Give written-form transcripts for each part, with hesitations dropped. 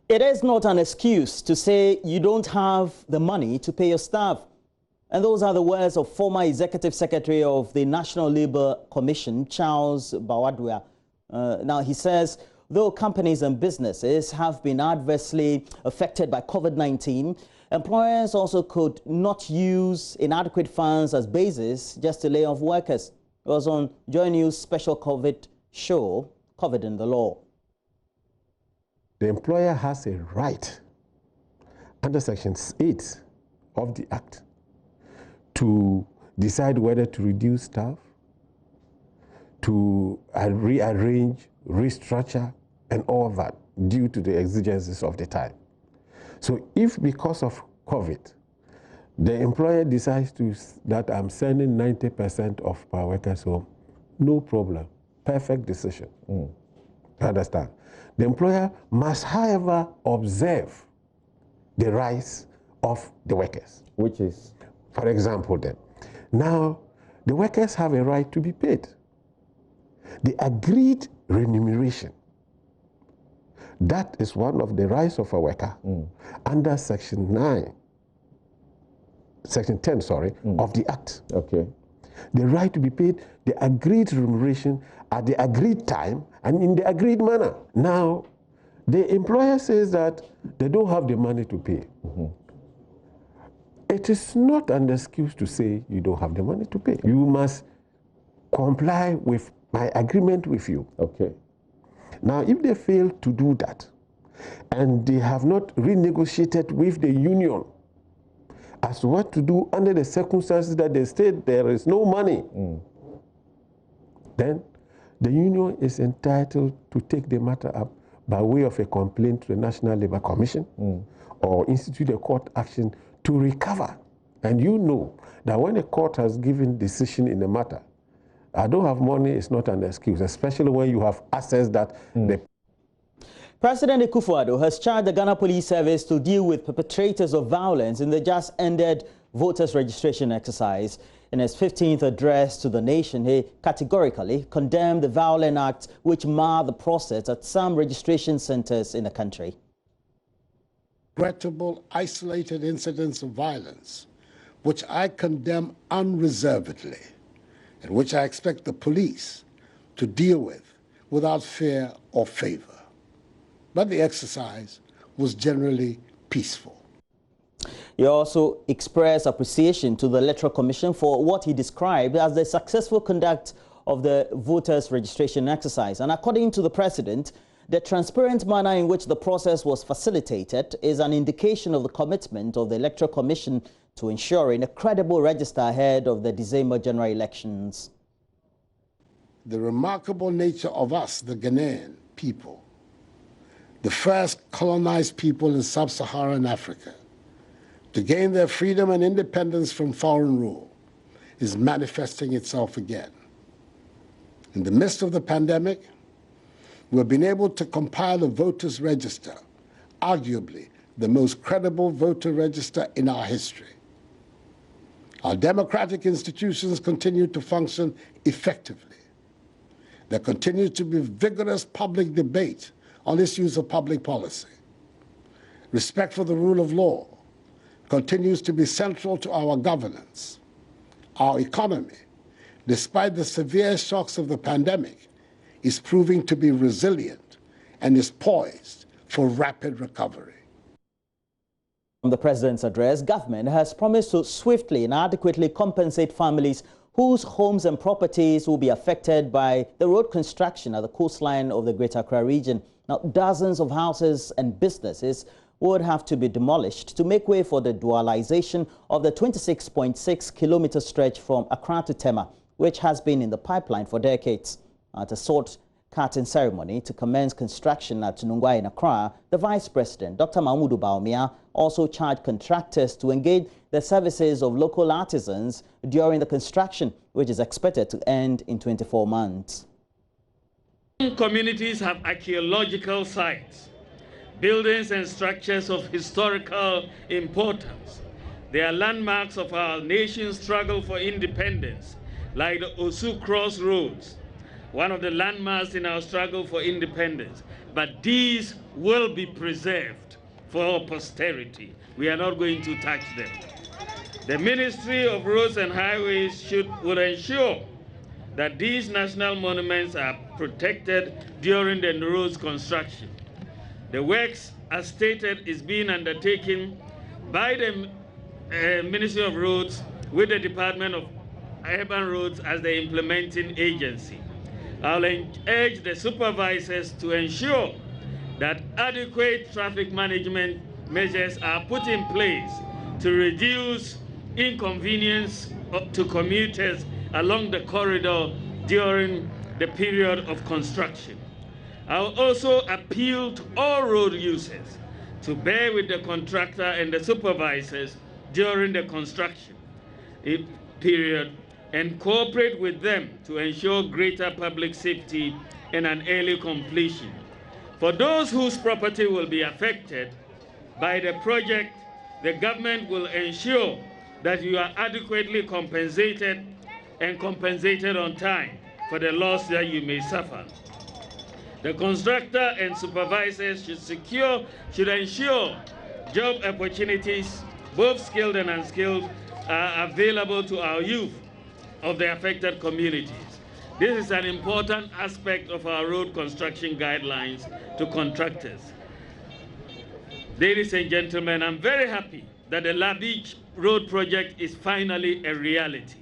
It is not an excuse to say you don't have the money to pay your staff. And those are the words of former Executive Secretary of the National Labour Commission, Charles Bawaduah. Now, he says, though companies and businesses have been adversely affected by COVID-19, employers also could not use inadequate funds as basis just to lay off workers. It was on JoyNews special COVID show, COVID in the Law. The employer has a right under Section 8 of the Act to decide whether to reduce staff, to rearrange, restructure, and all that due to the exigencies of the time. So if because of COVID, the employer decides that I'm sending 90% of my workers home, no problem, perfect decision. Understand? The employer must, however, observe the rights of the workers. Which is? For example, then, now the workers have a right to be paid. The agreed remuneration, that is one of the rights of a worker under Section 10, of the Act. Okay. The right to be paid the agreed remuneration at the agreed time and in the agreed manner. Now, the employer says that they don't have the money to pay. It is not an excuse to say you don't have the money to pay. You must comply with my agreement with you. Okay. Now, if they fail to do that, and they have not renegotiated with the union as to what to do under the circumstances that they state there is no money, then the union is entitled to take the matter up by way of a complaint to the National Labour Commission or institute a court action to recover. And you know that when a court has given decision in a matter, I don't have money is not an excuse, especially when you have assets that the President Akufo-Addo has charged the Ghana Police Service to deal with perpetrators of violence in the just ended voters registration exercise. In his 15th address to the nation, he categorically condemned the violent acts which mar the process at some registration centers in the country. Regrettable, isolated incidents of violence, which I condemn unreservedly, and which I expect the police to deal with without fear or favor. But the exercise was generally peaceful. He also expressed appreciation to the Electoral Commission for what he described as the successful conduct of the voters' registration exercise. And according to the President, the transparent manner in which the process was facilitated is an indication of the commitment of the Electoral Commission to ensuring a credible register ahead of the December general elections. The remarkable nature of us, the Ghanaian people, the first colonized people in sub-Saharan Africa, to gain their freedom and independence from foreign rule, is manifesting itself again. In the midst of the pandemic, we've been able to compile a voters' register, arguably the most credible voter register in our history. Our democratic institutions continue to function effectively. There continues to be vigorous public debate on issues of public policy. Respect for the rule of law continues to be central to our governance. Our economy, despite the severe shocks of the pandemic, is proving to be resilient and is poised for rapid recovery. From the President's address, government has promised to swiftly and adequately compensate families whose homes and properties will be affected by the road construction at the coastline of the Greater Accra region. Now, dozens of houses and businesses would have to be demolished to make way for the dualization of the 26.6-kilometer stretch from Accra to Tema, which has been in the pipeline for decades. At a sword cutting ceremony to commence construction at Nkrumah in Accra, the Vice President, Dr. Mahmoud Bawumia, also charged contractors to engage the services of local artisans during the construction, which is expected to end in 24 months. Communities have archaeological sites, buildings and structures of historical importance. They are landmarks of our nation's struggle for independence, like the Osu Crossroads, one of the landmarks in our struggle for independence. But these will be preserved for posterity. We are not going to touch them. The Ministry of Roads and Highways will ensure that these national monuments are protected during the roads construction. The works, as stated, is being undertaken by the Ministry of Roads with the Department of Urban Roads as the implementing agency. I'll urge the supervisors to ensure that adequate traffic management measures are put in place to reduce inconvenience to commuters along the corridor during the period of construction. I'll also appeal to all road users to bear with the contractor and the supervisors during the construction period and cooperate with them to ensure greater public safety and an early completion. For those whose property will be affected by the project, the government will ensure that you are adequately compensated and compensated on time for the loss that you may suffer. The constructor and supervisors should ensure job opportunities, both skilled and unskilled, are available to our youth of the affected communities. This is an important aspect of our road construction guidelines to contractors. Ladies and gentlemen, I'm very happy that the La Beach Road project is finally a reality.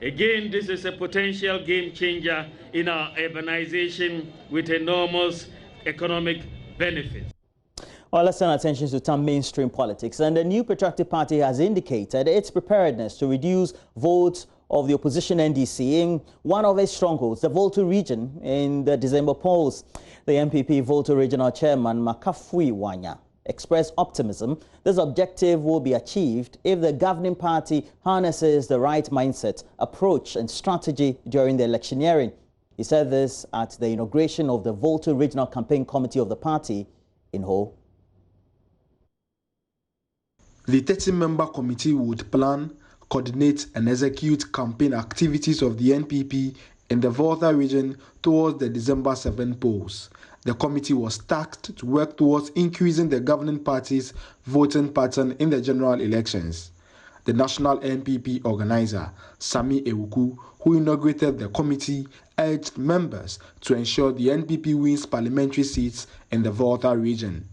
Again, this is a potential game changer in our urbanization with enormous economic benefits. Well, let's turn attention to some mainstream politics. And the New Patriotic Party has indicated its preparedness to reduce votes of the opposition NDC in one of its strongholds, the Volta region, in the December polls. The NPP Volta Regional Chairman Kofi Gane expressed optimism this objective will be achieved if the governing party harnesses the right mindset, approach and strategy during the electioneering. He said this at the inauguration of the Volta Regional Campaign Committee of the party in Ho. The 30-member committee would plan, coordinate and execute campaign activities of the NPP in the Volta region towards the December 7 polls. The committee was tasked to work towards increasing the governing party's voting pattern in the general elections. The national NPP organizer, Sami Ewuku, who inaugurated the committee, urged members to ensure the NPP wins parliamentary seats in the Volta region.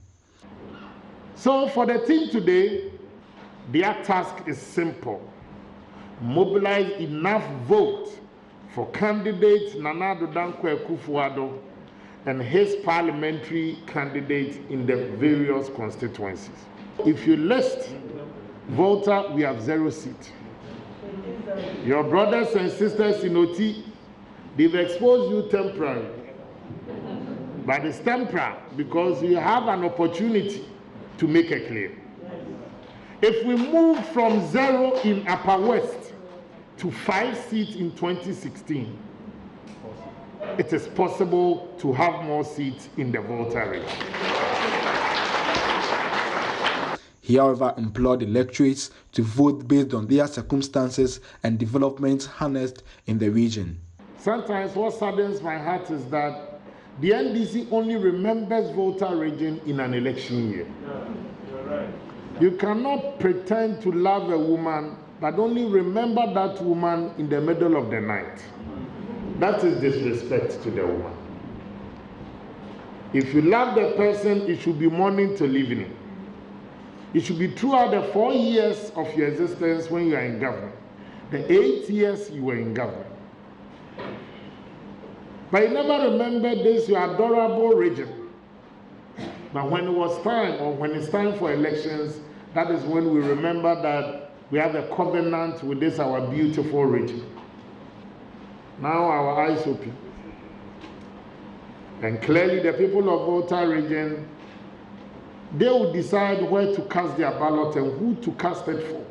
So for the team today, their task is simple. Mobilize enough vote for candidate Nana Addo Dankwa Akufo-Addo and his parliamentary candidate in the various constituencies. If you list Volta, we have 0 seats. Your brothers and sisters in OT, they've exposed you temporarily. But it's temporary because you have an opportunity to make a claim. If we move from 0 in Upper West to 5 seats in 2016, it is possible to have more seats in the Volta region. He, however, implored electorates to vote based on their circumstances and developments harnessed in the region. Sometimes what saddens my heart is that the NDC only remembers Volta region in an election year. You're right. You cannot pretend to love a woman but only remember that woman in the middle of the night. That is disrespect to the woman. If you love the person, it should be morning till evening. It should be throughout the 4 years of your existence when you are in government, the 8 years you were in government. But you never remember this, your adorable region. But when it was time, or when it's time for elections, that is when we remember that we have a covenant with this, our beautiful region. Now our eyes open. And clearly the people of Volta region, they will decide where to cast their ballot and who to cast it for,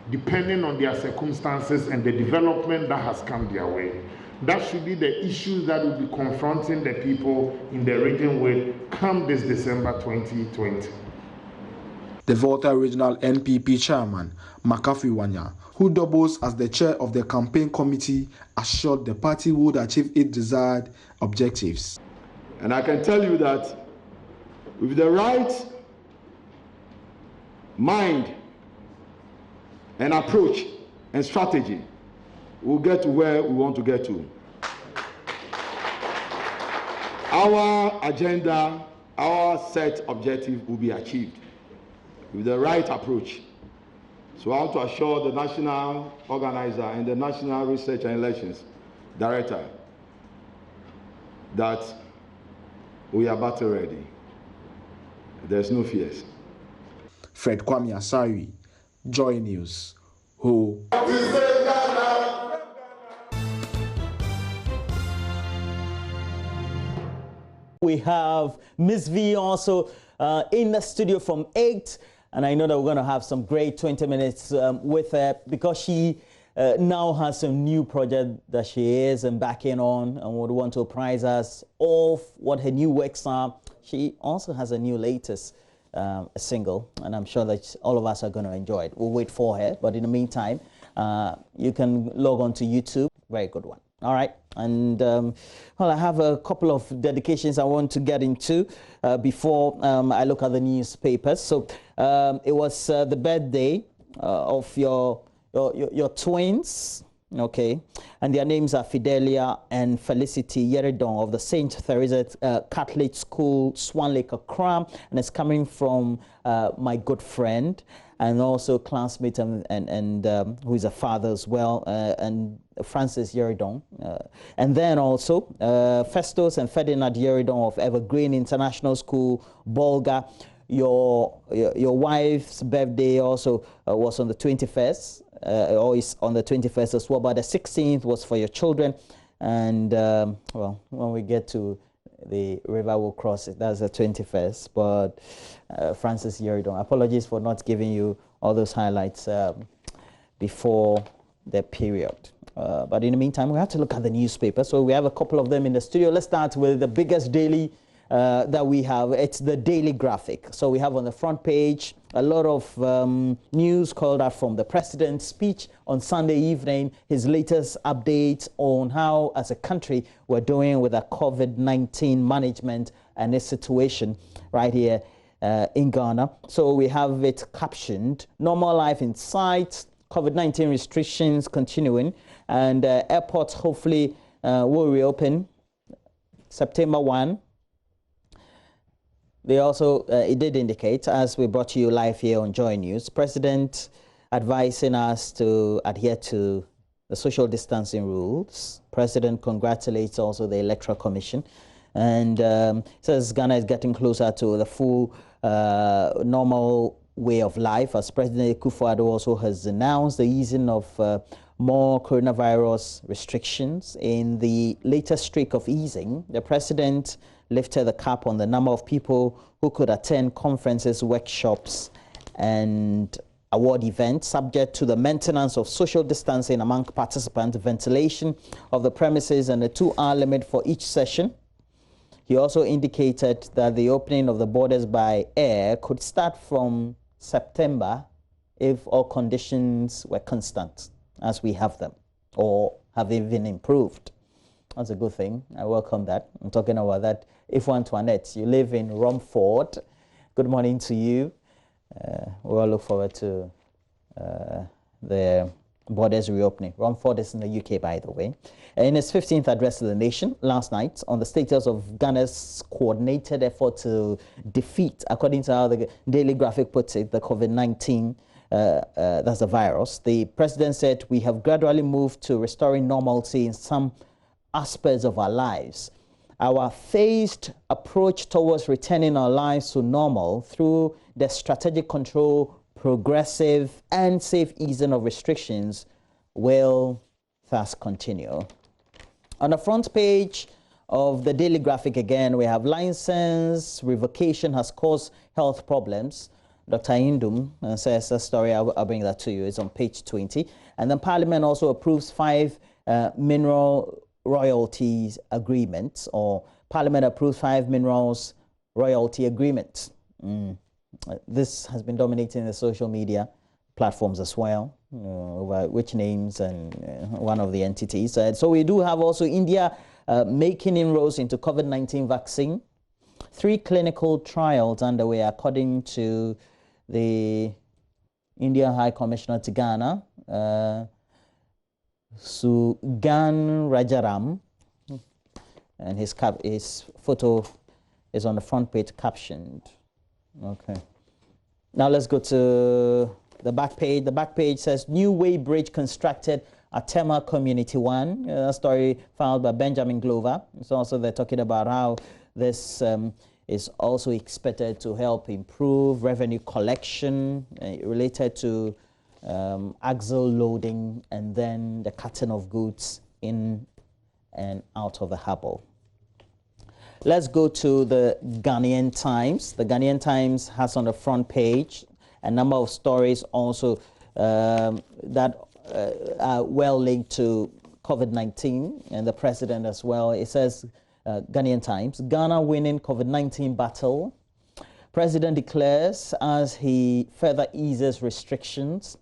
depending on their circumstances and the development that has come their way. That should be the issues that will be confronting the people in the region with come this December 2020. The Volta Regional NPP chairman, Makafi Wanya, who doubles as the chair of the campaign committee, assured the party would achieve its desired objectives. And I can tell you that with the right mind and approach and strategy, we'll get to where we want to get to. Our agenda, our set objective will be achieved with the right approach. So I want to assure the national organizer and the National Research and Elections Director that we are battle ready. There's no fears. Fred Kwame Asari, JoyNews. Ho. We have MzVee also in the studio from 8, and I know that we're going to have some great 20 minutes with her because she now has some new project that she is embarking on and would want to apprise us of what her new works are. She also has a new latest single, and I'm sure that all of us are going to enjoy it. We'll wait for her, but in the meantime, you can log on to YouTube. Very good one. All right. And, well, I have a couple of dedications I want to get into before I look at the newspapers. So it was the birthday of your twins, okay? And their names are Fidelia and Felicity Yeridong of the St. Teresa Catholic School, Swan Lake, Nkrumah. And it's coming from my good friend and also classmate and who is a father as well, and Francis Yeridong. And then also Festus and Ferdinand Yeridong of Evergreen International School, Bolga. Your wife's birthday also was on the 21st, or is on the 21st as well, but the 16th was for your children. And, well, when we get to the river, we'll cross it. That's the 21st. But Francis Yeridong, apologies for not giving you all those highlights before the period. But in the meantime, we have to look at the newspaper. So we have a couple of them in the studio. Let's start with the biggest daily that we have. It's the Daily Graphic. So we have on the front page a lot of news called out from the president's speech on Sunday evening, his latest updates on how, as a country, we're doing with the COVID-19 management and its situation right here in Ghana. So we have it captioned, "Normal life in sight, COVID-19 restrictions continuing, and airports hopefully will reopen September 1. They also, it did indicate, as we brought you live here on JoyNews, President advising us to adhere to the social distancing rules. President congratulates also the Electoral Commission and says Ghana is getting closer to the full normal way of life, as President Yaqub also has announced the easing of more coronavirus restrictions. In the latest streak of easing, the president lifted the cap on the number of people who could attend conferences, workshops, and award events, subject to the maintenance of social distancing among participants, ventilation of the premises, and a 2-hour limit for each session. He also indicated that the opening of the borders by air could start from September if all conditions were constant, as we have them, or have even improved. That's a good thing. I welcome that. I'm talking about that. If Antoinette, you live in Romford, good morning to you. We all look forward to the borders reopening. Romford is in the UK, by the way. In his 15th address to the nation last night on the status of Ghana's coordinated effort to defeat, according to how the Daily Graphic puts it, the COVID-19, that's the virus, the president said, "We have gradually moved to restoring normalcy in some aspects of our lives. Our phased approach towards returning our lives to normal through the strategic control, progressive and safe easing of restrictions will thus continue." On the front page of the Daily Graphic again, we have license revocation has caused health problems. Dr. Indum says a story, I'll bring that to you, it's on page 20. And then Parliament also approves 5 mineral royalties agreements, or Parliament approves 5 minerals royalty agreements. This has been dominating the social media platforms as well, over which names and one of the entities. So we do have also India making inroads into COVID-19 vaccine. 3 clinical trials underway according to the Indian High Commissioner to Ghana, Sugan Rajaram, and his photo is on the front page captioned. Okay. Now let's go to the back page. The back page says, new way bridge constructed at Tema Community 1. A story filed by Benjamin Glover. So also they're talking about how this is also expected to help improve revenue collection related to axle loading and then the cutting of goods in and out of the harbour. Let's go to the Ghanaian Times. The Ghanaian Times has on the front page a number of stories also that are well linked to COVID-19 and the president as well. It says, Ghanaian Times, Ghana winning COVID-19 battle. President declares as he further eases restrictions.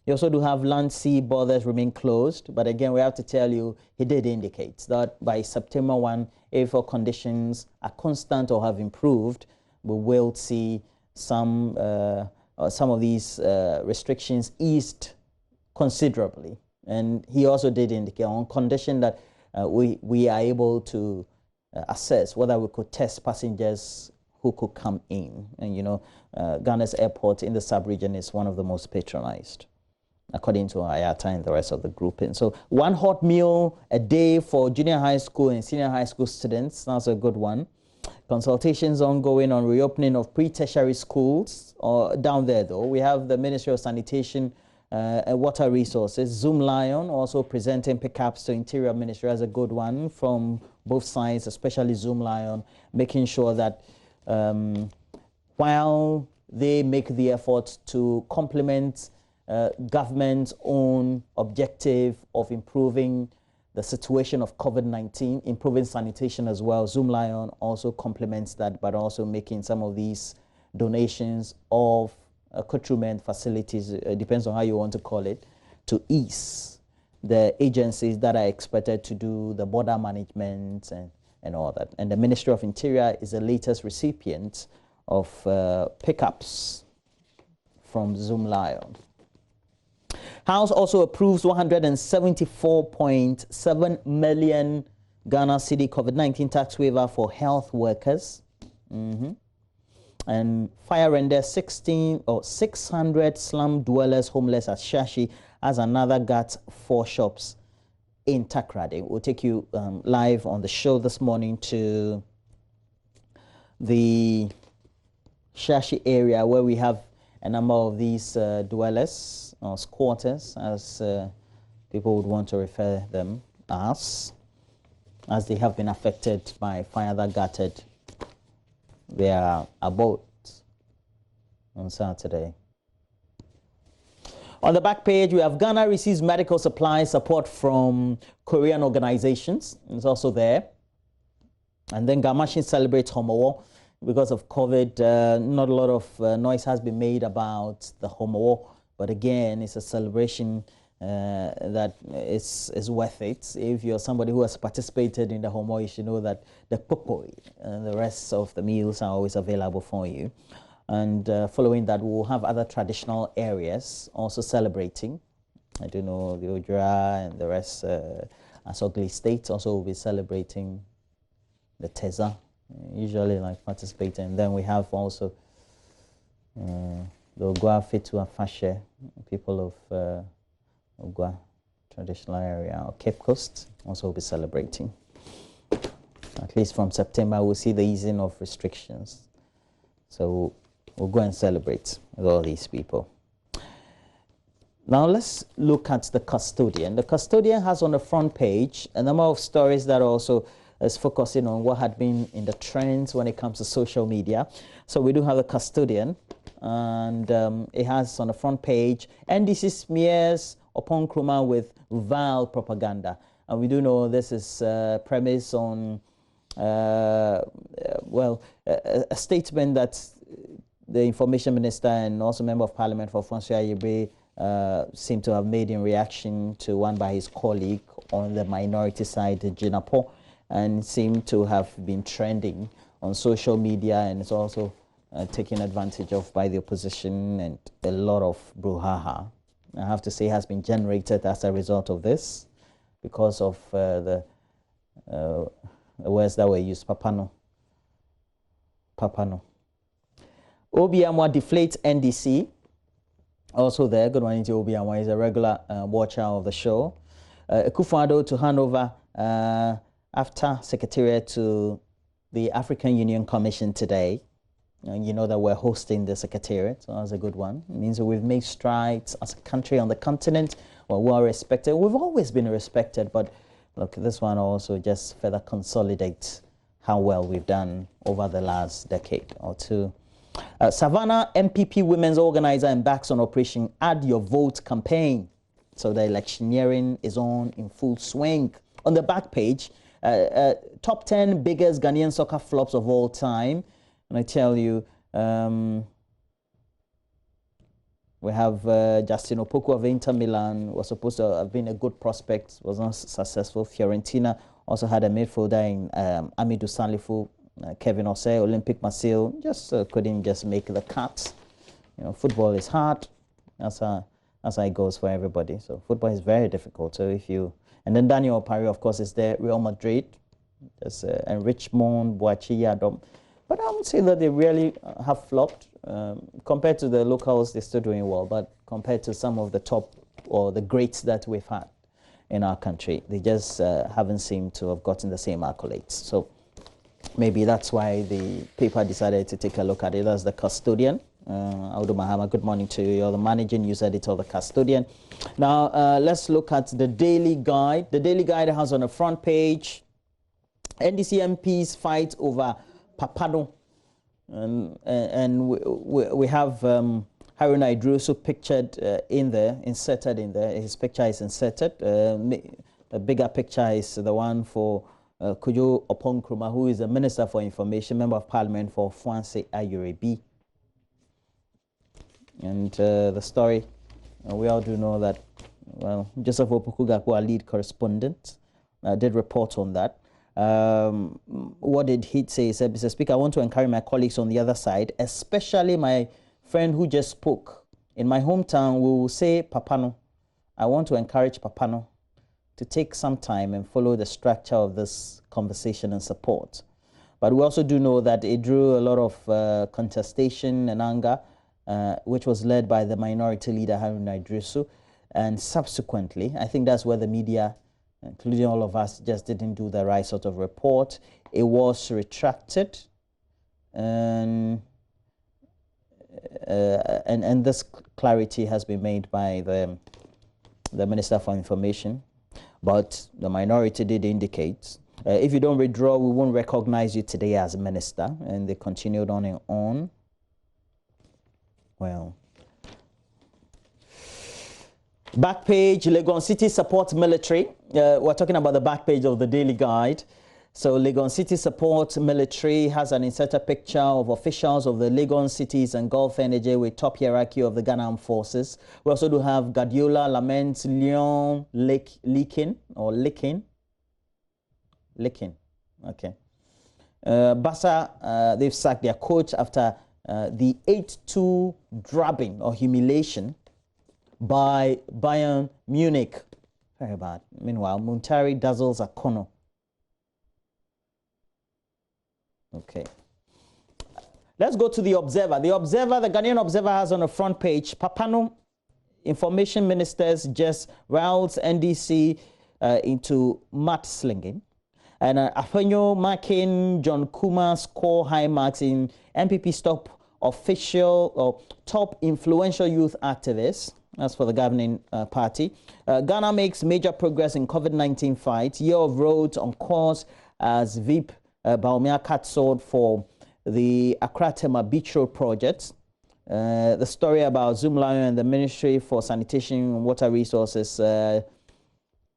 You also do have land sea borders remain closed, but again we have to tell you he did indicate that by September 1, if all conditions are constant or have improved, we will see some of these restrictions eased considerably. And he also did indicate on condition that we are able to assess whether we could test passengers who could come in. And you know, Ghana's airport in the sub-region is one of the most patronized, according to IATA and the rest of the group. And so 1 hot meal a day for junior high school and senior high school students, that's a good one. Consultations ongoing on reopening of pre-tertiary schools. Down there though, we have the Ministry of Sanitation and Water Resources, Zoom Lion, also presenting pickups to Interior Ministry as a good one from both sides, especially Zoom Lion, making sure that while they make the effort to complement government's own objective of improving the situation of COVID-19, improving sanitation as well, Zoom Lion also complements that, but also making some of these donations of accoutrement facilities, depends on how you want to call it, to ease the agencies that are expected to do the border management and all that. And the Ministry of Interior is the latest recipient of pickups from Zoom Lion. House also approves 174.7 million Ghana cedi COVID-19 tax waiver for health workers. And fire renders 600 slum dwellers homeless at Shashi as another Gov't 4 shops in Takrady. We'll take you live on the show this morning to the Shashi area where we have a number of these dwellers, or squatters, as people would want to refer them as they have been affected by fire that gutted their abode on Saturday. On the back page, we have Ghana receives medical supply support from Korean organizations. It's also there. And then Gamashin celebrates Homowo. Because of COVID, not a lot of noise has been made about the Homowo. But again, it's a celebration that is worth it. If you're somebody who has participated in the Homo, you should know that the popoi and the rest of the meals are always available for you. And following that, we'll have other traditional areas also celebrating. I do know the Ojura and the rest, Asogli State also will be celebrating the Teza, usually like participating. And then we have also the Ogwa Fitu Afashe, people of Ogwa traditional area, or Cape Coast, also will be celebrating. At least from September, we'll see the easing of restrictions. So we'll go and celebrate with all these people. Now let's look at the custodian. The custodian has on the front page a number of stories that also is focusing on what had been in the trends when it comes to social media. So we do have the custodian, and it has on the front page, NDC smears Oppong Nkrumah with vile propaganda. And we do know this is premised on, a statement that the information minister and also member of parliament for Francois Yebre seem to have made in reaction to one by his colleague on the minority side, Jinapo, and seem to have been trending on social media, and it's also taken advantage of by the opposition, and a lot of brouhaha, I have to say, has been generated as a result of this because of the words that were used, papano. Obiamwa deflates NDC. Also there, good morning to Obiamwa, is a regular watcher of the show. Akufo-Addo to hand over after Secretariat to the African Union Commission today. And you know that we're hosting the Secretariat, so that's a good one. It means that we've made strides as a country on the continent. We're well respected. We've always been respected, but look, this one also just further consolidates how well we've done over the last decade or two. Savannah MPP Women's Organizer embarks on Operation Add Your Vote campaign. So the electioneering is on in full swing. On the back page, top 10 biggest Ghanaian soccer flops of all time. And I tell you, we have Justin Opoku of Inter Milan, was supposed to have been a good prospect, was not successful. Fiorentina also had a midfielder in Amidou Sanlifu, Kevin Osei, Olympic Marseille, just couldn't just make the cut. You know, football is hard. That's how it goes for everybody. So football is very difficult. So if you, and then Daniel Opari, of course, is there. Real Madrid, there's and Richmond, Boachi, Adom. But I would say that they really have flopped. Compared to the locals, they're still doing well. But compared to some of the top or the greats that we've had in our country, they just haven't seemed to have gotten the same accolades. So maybe that's why the paper decided to take a look at it. As the Custodian. Audu Mahama, good morning to you. You're the managing news editor of the Custodian. Now, let's look at the Daily Guide. The Daily Guide has on the front page, NDC MPs fight over Papano, and we have Haruna Idrusu pictured in there, inserted in there. His picture is inserted. The bigger picture is the one for Kujo Oppong Nkrumah, who is the Minister for Information, Member of Parliament for Fuanse Ayurebi. And the story, we all do know that, well, Joseph Opoku, our lead correspondent, did report on that. What did he say? He said, Mr. Speaker, I want to encourage my colleagues on the other side, especially my friend who just spoke. In my hometown, we will say Papano. I want to encourage Papano to take some time and follow the structure of this conversation and support. But we also do know that it drew a lot of contestation and anger, which was led by the minority leader, Haruna Idrusu. And subsequently, I think that's where the media, including all of us, just didn't do the right sort of report. It was retracted, and this clarity has been made by the Minister for Information, but the minority did indicate, if you don't withdraw, we won't recognize you today as a minister, and they continued on and on. Well, back page, Legon City supports military. We're talking about the back page of the Daily Guide. So Legon City supports military has an inserted picture of officials of the Legon Cities and Gulf Energy with top hierarchy of the Ghanaian forces. We also do have Guardiola laments Leon Licking. Okay. Bassa, they've sacked their coach after the 8-2 drubbing or humiliation by Bayern Munich. Very bad. Meanwhile, Muntari dazzles Akono. Okay. Let's go to the Observer. The Observer, the Ghanaian Observer has on the front page, Papano, information ministers just roused NDC into mudslinging. And Afenyo marking John Kuma score high marks in MPP top official or top influential youth activists. That's for the governing party. Ghana makes major progress in COVID-19 fight. Year of roads on course as VIP Baumia cut sword for the Accra Tema Beach Road project. The story about Zoom Lion and the Ministry for Sanitation and Water Resources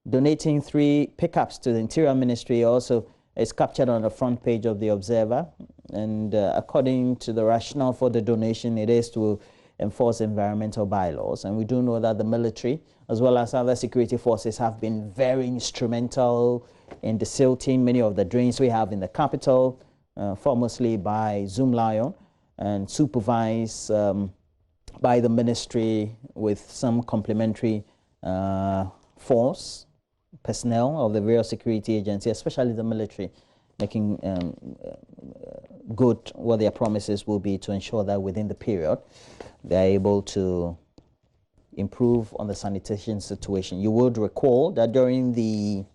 donating 3 pickups to the Interior Ministry also is captured on the front page of the Observer. And according to the rationale for the donation, it is to enforce environmental bylaws. And we do know that the military, as well as other security forces, have been very instrumental in desilting many of the drains we have in the capital, foremostly by Zoom Lion, and supervised by the ministry with some complementary force, personnel of the various security agencies, especially the military, making good what their promises will be to ensure that within the period they're able to improve on the sanitation situation. You would recall that during the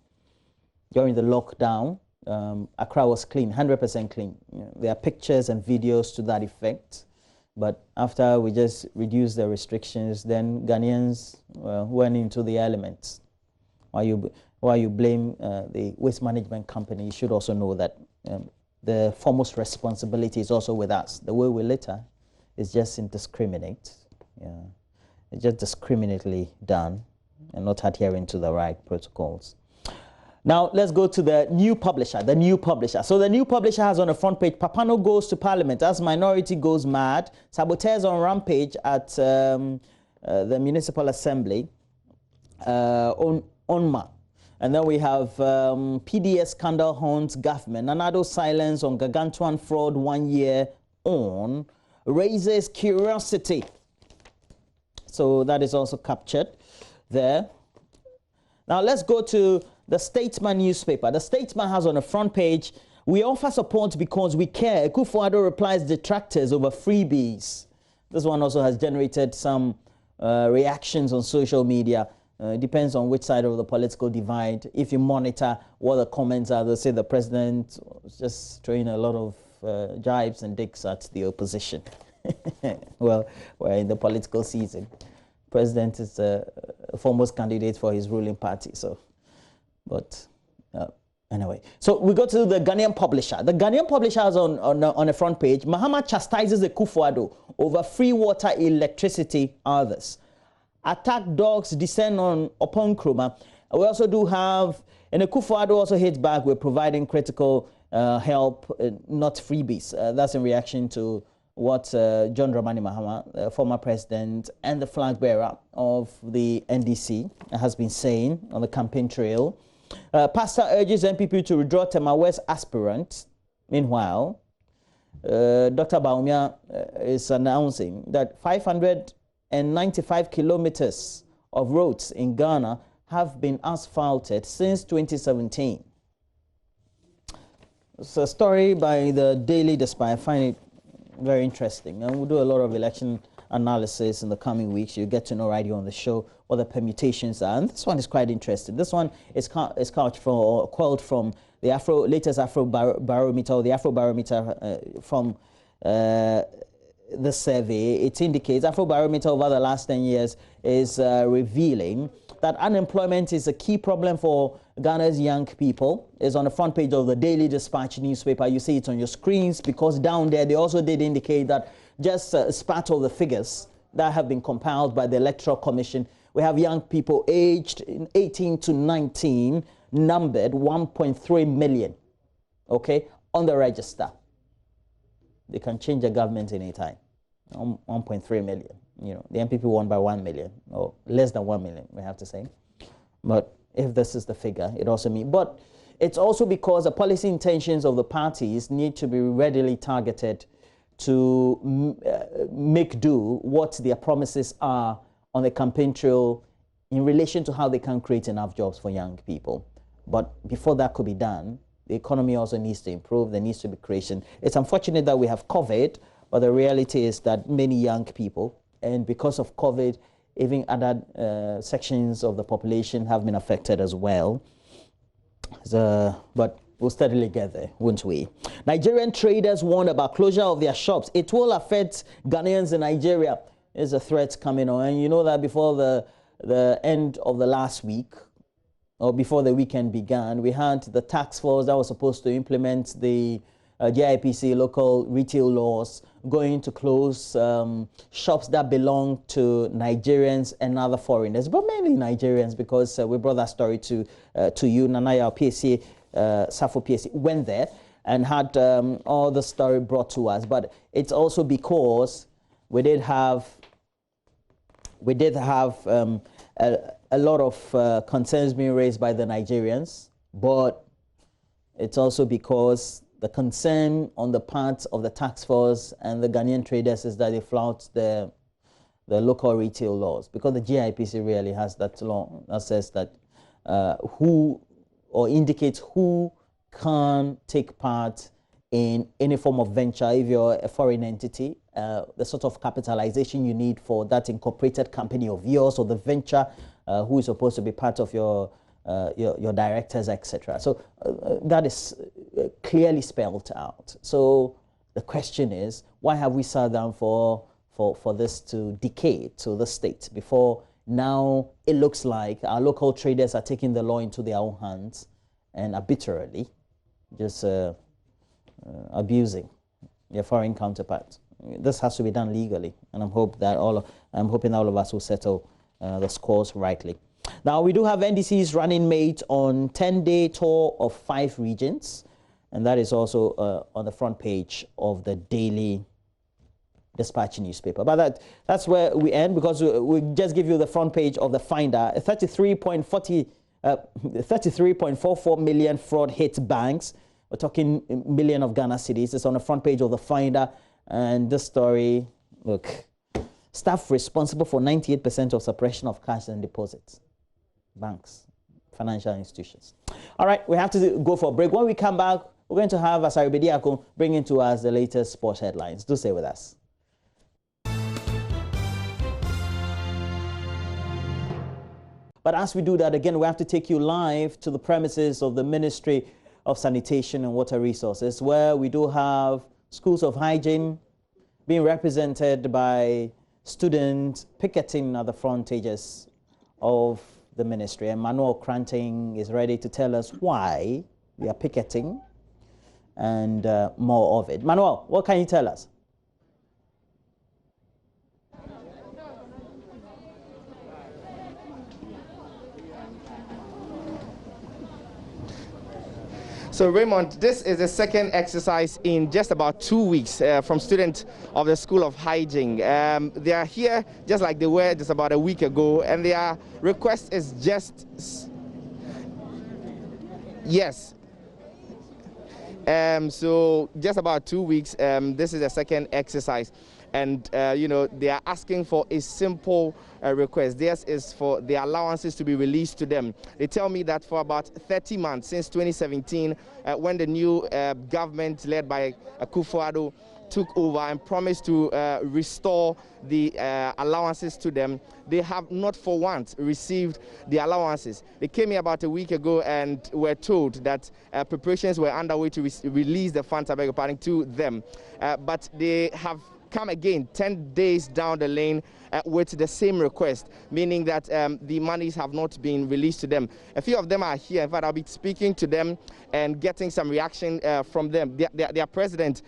lockdown, Accra was clean, 100% clean. You know, there are pictures and videos to that effect. But after we just reduced the restrictions, then Ghanaians went into the elements. While you blame the waste management company, you should also know that the foremost responsibility is also with us. The way we litter is just indiscriminate. Yeah. It's just discriminately done and not adhering to the right protocols. Now, let's go to the new publisher, the new publisher. So the new publisher has on the front page, Papano goes to Parliament as minority goes mad, saboteurs on rampage at the Municipal Assembly, ONMA. And then we have PDS scandal haunts government. Nanado silence on gargantuan fraud 1 year on raises curiosity. So that is also captured there. Now let's go to the Statesman newspaper. The Statesman has on the front page, we offer support because we care. Kufuor replies detractors over freebies. This one also has generated some reactions on social media. It depends on which side of the political divide. If you monitor what the comments are, they'll say the president was just throwing a lot of jibes and dicks at the opposition. Well, we're in the political season. President is a foremost candidate for his ruling party, so. But anyway, so we go to the Ghanaian publisher. The Ghanaian publisher is on the front page. Mahama chastises the Kufuor over free water, electricity, others. Attack dogs descend on Oppong Nkrumah. We also do have, and the Kufuor also hits back with providing critical help, not freebies. That's in reaction to what John Dramani Mahama, former president and the flag bearer of the NDC, has been saying on the campaign trail. Pastor urges NPP to withdraw Tema West aspirant. Meanwhile, Dr. Baumia is announcing that 595 kilometers of roads in Ghana have been asphalted since 2017. It's a story by the Daily Despite. I find it very interesting. And we'll do a lot of election analysis in the coming weeks. You get to know right here on the show what the permutations are. And this one is quite interesting. This one is quoted from the latest Afro Barometer, or the Afro Barometer from the survey. It indicates Afro Barometer over the last 10 years is revealing that unemployment is a key problem for Ghana's young people. It's on the front page of the Daily Dispatch newspaper. You see it on your screens because down there they also did indicate that just as part of the figures that have been compiled by the Electoral Commission, we have young people aged 18 to 19, numbered 1.3 million, okay, on the register. They can change the government any time. 1.3 million. You know, the MPP won by 1 million, or less than 1 million, we have to say. But if this is the figure, it also means. But it's also because the policy intentions of the parties need to be readily targeted to make do what their promises are on the campaign trail in relation to how they can create enough jobs for young people. But before that could be done, the economy also needs to improve. There needs to be creation. It's unfortunate that we have COVID, but the reality is that many young people, and because of COVID, even other sections of the population have been affected as well. But we'll steadily get there, won't we? Nigerian traders warn about closure of their shops. It will affect Ghanaians in Nigeria. There's a threat coming on. And you know that before the end of the last week, or before the weekend began, we had the task force that was supposed to implement the JIPC local retail laws going to close shops that belong to Nigerians and other foreigners, but mainly Nigerians, because we brought that story to you. Nanaya PSC, Safo PSC went there. and had all the story brought to us. But it's also because we did have a lot of concerns being raised by the Nigerians, but it's also because the concern on the part of the tax force and the Ghanaian traders is that they flout the local retail laws, because the GIPC really has that law that says that who or indicates who can take part in any form of venture if you're a foreign entity, the sort of capitalization you need for that incorporated company of yours or the venture, who is supposed to be part of your directors, etc. So that is clearly spelled out. So the question is, why have we sat down for this to decay to the state before now it looks like our local traders are taking the law into their own hands and arbitrarily just abusing their foreign counterparts? This has to be done legally, and I'm hoping that all of us will settle the scores rightly. Now, we do have NDC's running mate on 10-day tour of 5 regions, and that is also on the front page of the daily Dispatch newspaper. But that's where we end, because we just give you the front page of the Finder. 33.44 million fraud hit banks. We're talking million of Ghana cedis. It's on the front page of the Finder. And this story, look, staff responsible for 98% of suppression of cash and deposits. Banks, financial institutions. All right, we have to go for a break. When we come back, we're going to have Asari Bediako bringing to us the latest sports headlines. Do stay with us. But as we do that, again, we have to take you live to the premises of the Ministry of Sanitation and Water Resources, where we do have schools of hygiene being represented by students picketing at the frontages of the ministry. And Manuel Kranting is ready to tell us why we are picketing and more of it. Manuel, what can you tell us? So Raymond, this is the second exercise in just about 2 weeks from students of the School of Hygiene. They are here just like they were just about a week ago, and their request is just, yes. So just about 2 weeks, this is the second exercise. And, you know, they are asking for a simple request. Theirs is for the allowances to be released to them. They tell me that for about 30 months, since 2017, when the new government led by Akufo-Addo took over and promised to restore the allowances to them, they have not for once received the allowances. They came here about a week ago and were told that preparations were underway to release the funds to them. But they have come again 10 days down the lane with the same request, meaning that the monies have not been released to them. A few of them are here. In fact, I'll be speaking to them and getting some reaction from them. Their president,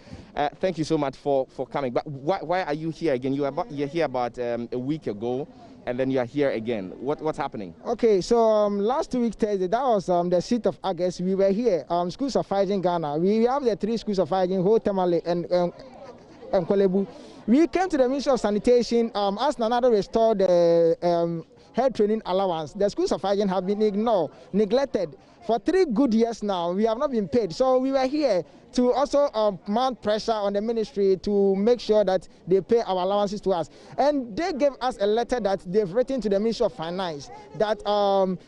thank you so much for coming. But why are you here again? You're here about a week ago, and then you are here again. What's happening? Okay, so last week Thursday, that was the 6th of August. We were here, Schools of Hygiene Ghana. We have the 3 schools of hygiene, Ho Tamale and Kolebu. We came to the Ministry of Sanitation, asked Nanado restore the health training allowance. The schools of hygiene have been ignored, neglected. For 3 good years now, we have not been paid. So we were here to also mount pressure on the ministry to make sure that they pay our allowances to us. And they gave us a letter that they've written to the Ministry of Finance that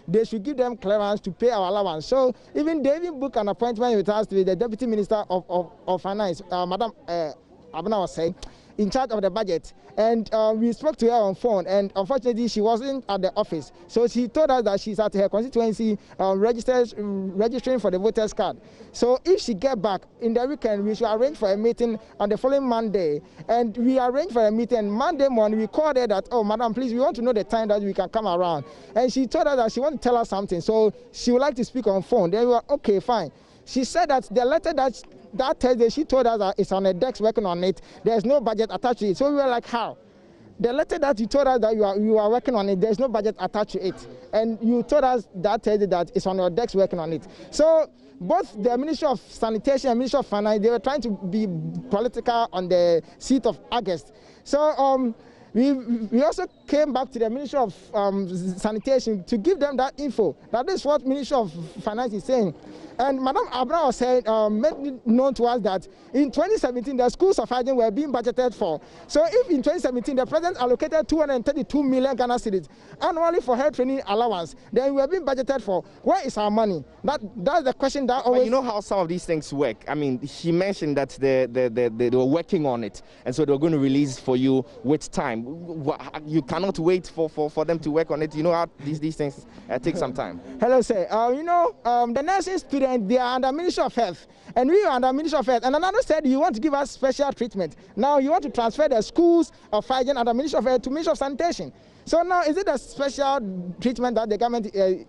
they should give them clearance to pay our allowance. So they even booked an appointment with us with the Deputy Minister of Finance, Madam Abna was saying, in charge of the budget, and we spoke to her on phone, and unfortunately she wasn't at the office, so she told us that she's at her constituency registering for the voters card. So if she get back in the weekend, we should arrange for a meeting on the following Monday, and we arranged for a meeting. Monday morning we called her that, oh madam, please, we want to know the time that we can come around, and she told us that she wants to tell us something, so she would like to speak on phone. Then we were okay, fine. She said that the letter that Thursday, she told us that it's on the desk working on it. There's no budget attached to it. So we were like, how? The letter that you told us that you are working on it, there's no budget attached to it. And you told us that Thursday that it's on your desk working on it. So both the Ministry of Sanitation and Ministry of Finance, they were trying to be political on the seat of August. So we also came back to the Ministry of Sanitation to give them that info. That is what Ministry of Finance is saying. And Madam Abra was saying, made known to us that in 2017, the schools of hygiene were being budgeted for. So if in 2017, the president allocated 232 million Ghana cedis annually for health training allowance, then we are being budgeted for. Where is our money? That's the question that always... But you know how some of these things work. I mean, she mentioned that they were working on it, and so they were going to release for you with time. You cannot wait for them to work on it. You know how these things take some time. Hello, sir. The nursing students, they are under Ministry of Health, and we are under Ministry of Health. And another said you want to give us special treatment. Now you want to transfer the schools of hygiene under Ministry of Health to Ministry of Sanitation. So now is it a special treatment that the government is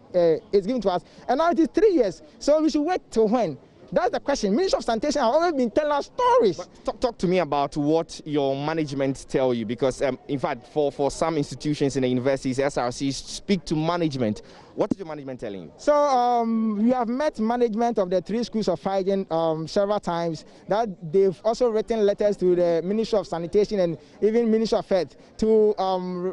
giving to us? And now it is 3 years. So we should wait till when? That's the question. Ministry of Sanitation have always been telling us stories. But talk to me about what your management tell you, because in fact, for some institutions in the universities, SRCs speak to management. What is your management telling you? So we have met management of the 3 schools of hygiene several times. That they've also written letters to the Ministry of Sanitation and even Ministry of Health to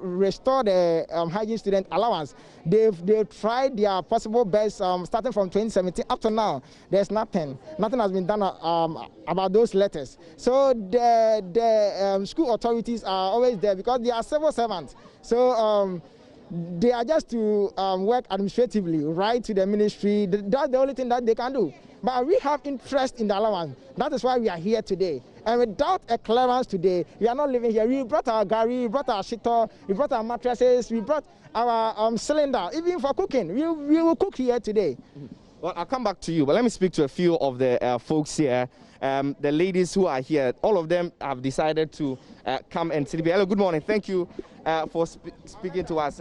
restore the hygiene student allowance. They've tried their possible best starting from 2017 up to now. There's nothing. Nothing has been done about those letters. So the school authorities are always there because they are civil servants. So they are just to work administratively, right to the ministry. That's the only thing that they can do. But we have interest in the allowance. That is why we are here today. And without a clearance today, we are not living here. We brought our gari, we brought our shito, we brought our mattresses, we brought our cylinder, even for cooking. We will cook here today. Well, I'll come back to you, but let me speak to a few of the folks here. The ladies who are here, all of them have decided to come and sit here. Hello, good morning. Thank you for speaking to us.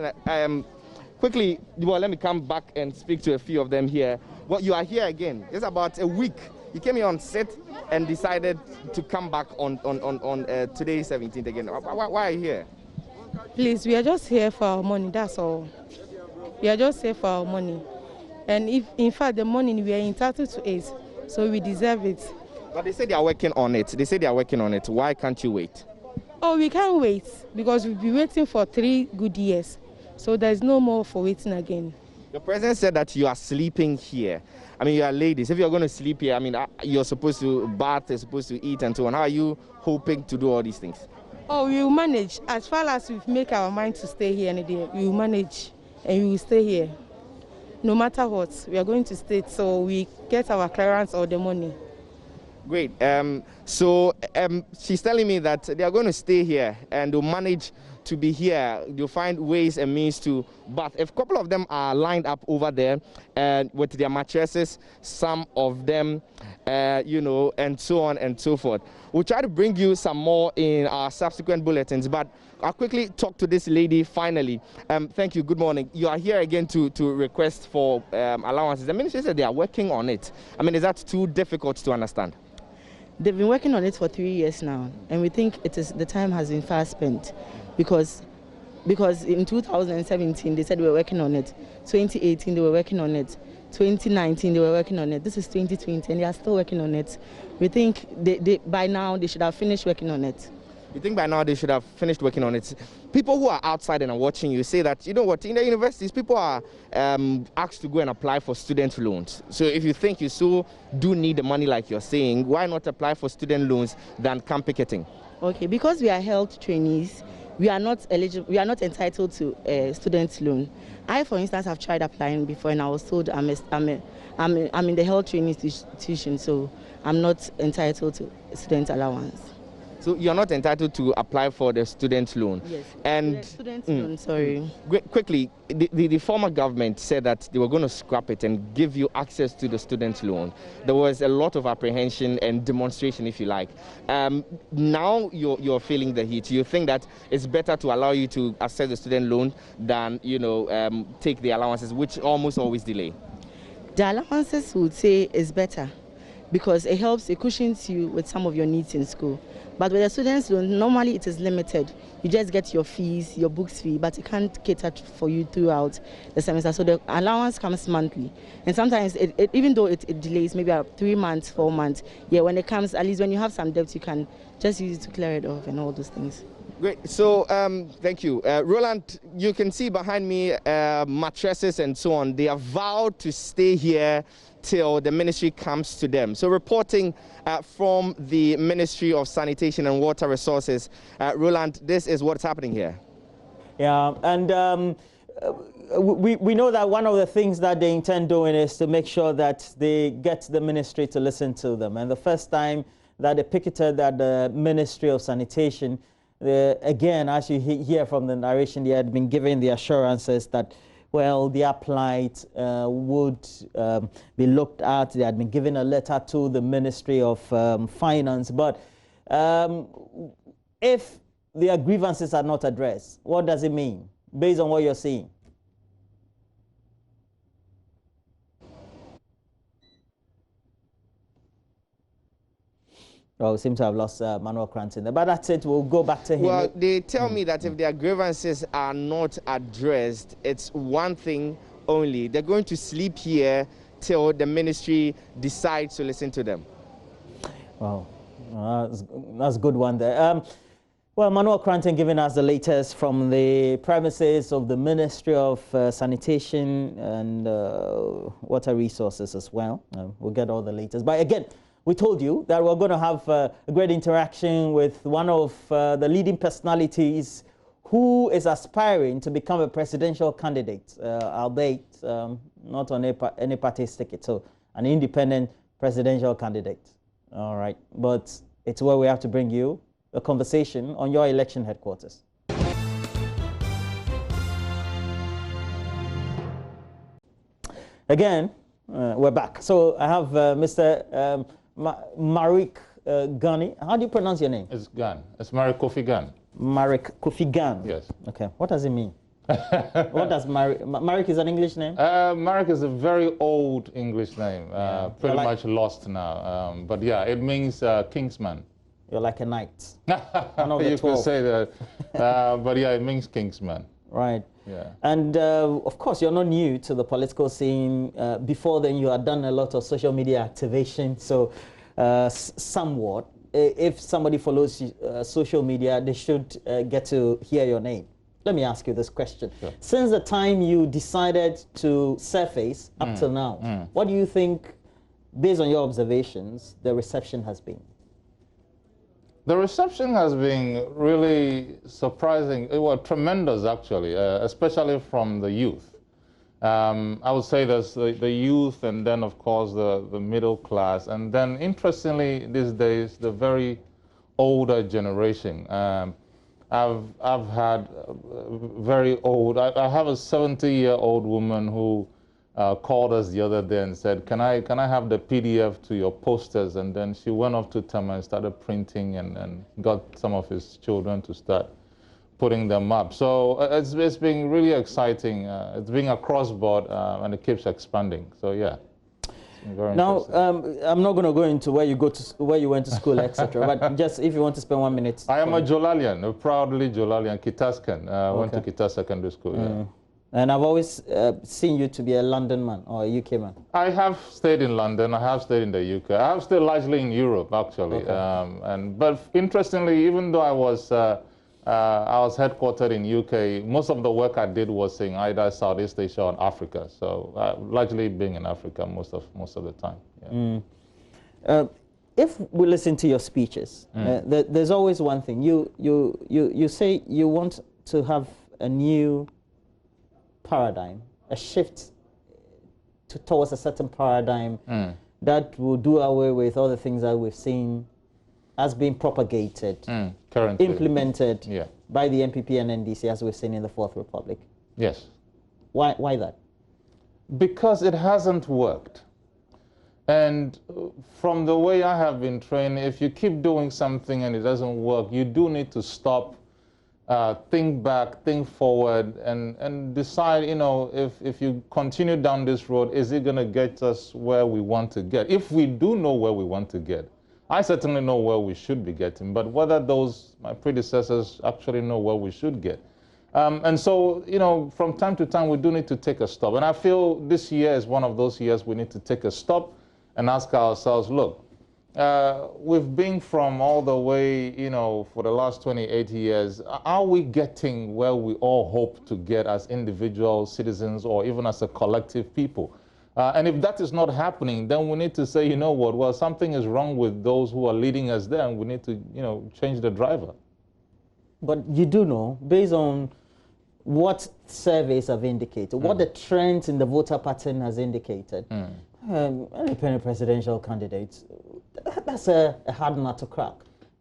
Quickly, well, let me come back and speak to a few of them here. Well, you are here again. It's about a week. You came here on set and decided to come back on today, 17th again. Why are you here? Please, we are just here for our money, that's all. We are just here for our money. And if, in fact, the money we are entitled to it, so we deserve it. But they say they are working on it. Why can't you wait? Oh, we can't wait because we've been waiting for 3 good years. So there's no more for waiting again. The president said that you are sleeping here. I mean, you are ladies. If you're going to sleep here, I mean, you're supposed to bath, you're supposed to eat and so on. How are you hoping to do all these things? Oh, we will manage. As far as we make our mind to stay here any day, we will manage and we will stay here. No matter what, we are going to stay so we get our clearance or the money. Great. So she's telling me that they are going to stay here and they'll manage to be here. They'll find ways and means to bath. A couple of them are lined up over there with their mattresses, some of them, and so on and so forth. We'll try to bring you some more in our subsequent bulletins, but I'll quickly talk to this lady finally. Thank you. Good morning. You are here again to request for allowances. The minister said they are working on it. I mean, is that too difficult to understand? They've been working on it for 3 years now, and we think the time has been fast spent because in 2017 they said they were working on it, 2018 they were working on it, 2019 they were working on it, this is 2020 and they are still working on it. We think by now they should have finished working on it. You think by now they should have finished working on it? People who are outside and are watching you say that, you know what, in the universities, people are asked to go and apply for student loans. So if you think you so do need the money like you're saying, why not apply for student loans than come picketing? Okay, because we are health trainees, we are not eligible, we are not entitled to a student loan. I, for instance, have tried applying before and I was told I'm in the health training institution, so I'm not entitled to student allowance. So you're not entitled to apply for the student loan? Yes, and the student loan, sorry. Quickly, the former government said that they were going to scrap it and give you access to the student loan. There was a lot of apprehension and demonstration, if you like. Now you're feeling the heat. You think that it's better to allow you to access the student loan than, take the allowances, which almost always delay? The allowances would say is better. because it helps, it cushions you with some of your needs in school. But with the students loan, normally it is limited. You just get your fees, your books fee, but it can't cater for you throughout the semester. So the allowance comes monthly. And sometimes, even though it delays, maybe 3 months, 4 months, yeah, when it comes, at least when you have some debt, you can just use it to clear it off and all those things. Great. So, thank you. Roland, you can see behind me mattresses and so on. They have vowed to stay here till the ministry comes to them. So reporting from the Ministry of Sanitation and Water Resources, Roland, this is what's happening here. Yeah, and we know that one of the things that they intend doing is to make sure that they get the ministry to listen to them. And the first time that they picketed at the Ministry of Sanitation, again, as you hear from the narration, they had been given the assurances that, well, their plight would be looked at. They had been given a letter to the Ministry of Finance. But if their grievances are not addressed, what does it mean, based on what you're seeing? Oh, we seem to have lost Manuel Cranton there. But that's it. We'll go back to him. Well, they tell me that if their grievances are not addressed, it's one thing only. They're going to sleep here till the ministry decides to listen to them. Wow, that's a good one there. Well, Manuel Cranton giving us the latest from the premises of the Ministry of Sanitation and Water Resources as well. We'll get all the latest. But again, we told you that we're going to have a great interaction with one of the leading personalities who is aspiring to become a presidential candidate, albeit not on any party's ticket, so an independent presidential candidate. All right, but it's where we have to bring you a conversation on your election headquarters. Again, we're back. So I have Mr. Marricke Gane. How do you pronounce your name? It's Gane. It's Marricke Kofi Gane. Marricke Kofi Gane. Yes. Okay. What does it mean? What does Marricke is an English name? Marricke is a very old English name, pretty much lost now. But yeah, it means kingsman. You're like a knight. One of the you 12. could say that. But yeah, it means kingsman. Right. Yeah. And of course, you're not new to the political scene. Before then, you had done a lot of social media activation. So somewhat, if somebody follows social media, they should get to hear your name. Let me ask you this question. Sure. Since the time you decided to surface up till now, what do you think, based on your observations, the reception has been? The reception has been really surprising, well, tremendous actually, especially from the youth. I would say there's the youth and then of course the middle class, and then interestingly these days the very older generation. I've had very old, I have a 70-year-old woman who called us the other day and said, can I have the PDF to your posters? And then she went off to Tama and started printing and got some of his children to start putting them up. So it's been really exciting. It's been across board and it keeps expanding. So yeah. Now, I'm not going to go into where you went to school, etc. But just if you want to spend 1 minute. I am a Jolalian, a proudly Jolalian, Kitaskan. Went to Kitas Secondary School. Yeah. And I've always seen you to be a London man or a UK man. I have stayed in London. I have stayed in the UK. I have stayed largely in Europe, actually. Okay. But interestingly, even though I was headquartered in UK, most of the work I did was in either Southeast Asia or Africa. So largely being in Africa most of the time. Yeah. If we listen to your speeches, there's always one thing. You say you want to have a new paradigm, a shift towards a certain paradigm that will do away with all the things that we've seen as being propagated, currently implemented by the NPP and NDC as we've seen in the Fourth Republic. Yes. Why that? Because it hasn't worked. And from the way I have been trained, if you keep doing something and it doesn't work, you do need to stop think back, think forward, and decide, you know, if you continue down this road, is it going to get us where we want to get? If we do know where we want to get, I certainly know where we should be getting, but whether my predecessors actually know where we should get. And so, you know, from time to time, we do need to take a stop. And I feel this year is one of those years we need to take a stop and ask ourselves, look, we've been from all the way, you know, for the last 28 years, are we getting where we all hope to get as individual citizens or even as a collective people? And if that is not happening, then we need to say, you know what, well, something is wrong with those who are leading us there, and we need to, you know, change the driver. But you do know, based on what surveys have indicated, what the trends in the voter pattern has indicated, independent presidential candidates, that's a hard nut to crack.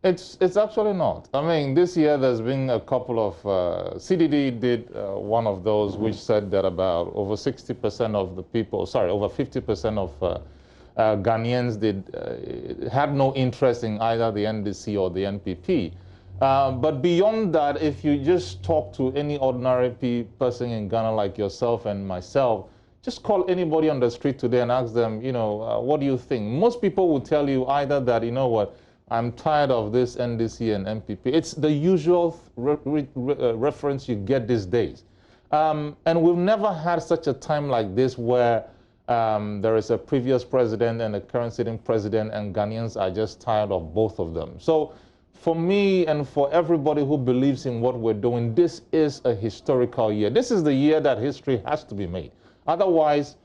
It's actually not. I mean, this year there's been a couple of, CDD did one of those which said that about over 60% of the people, sorry, over 50% of Ghanaians had no interest in either the NDC or the NPP. But beyond that, if you just talk to any ordinary person in Ghana like yourself and myself, just call anybody on the street today and ask them, you know, what do you think? Most people will tell you either that, you know what, I'm tired of this NDC and MPP. It's the usual reference you get these days. And we've never had such a time like this where there is a previous president and a current sitting president, and Ghanaians are just tired of both of them. So for me and for everybody who believes in what we're doing, this is a historical year. This is the year that history has to be made. Otherwise,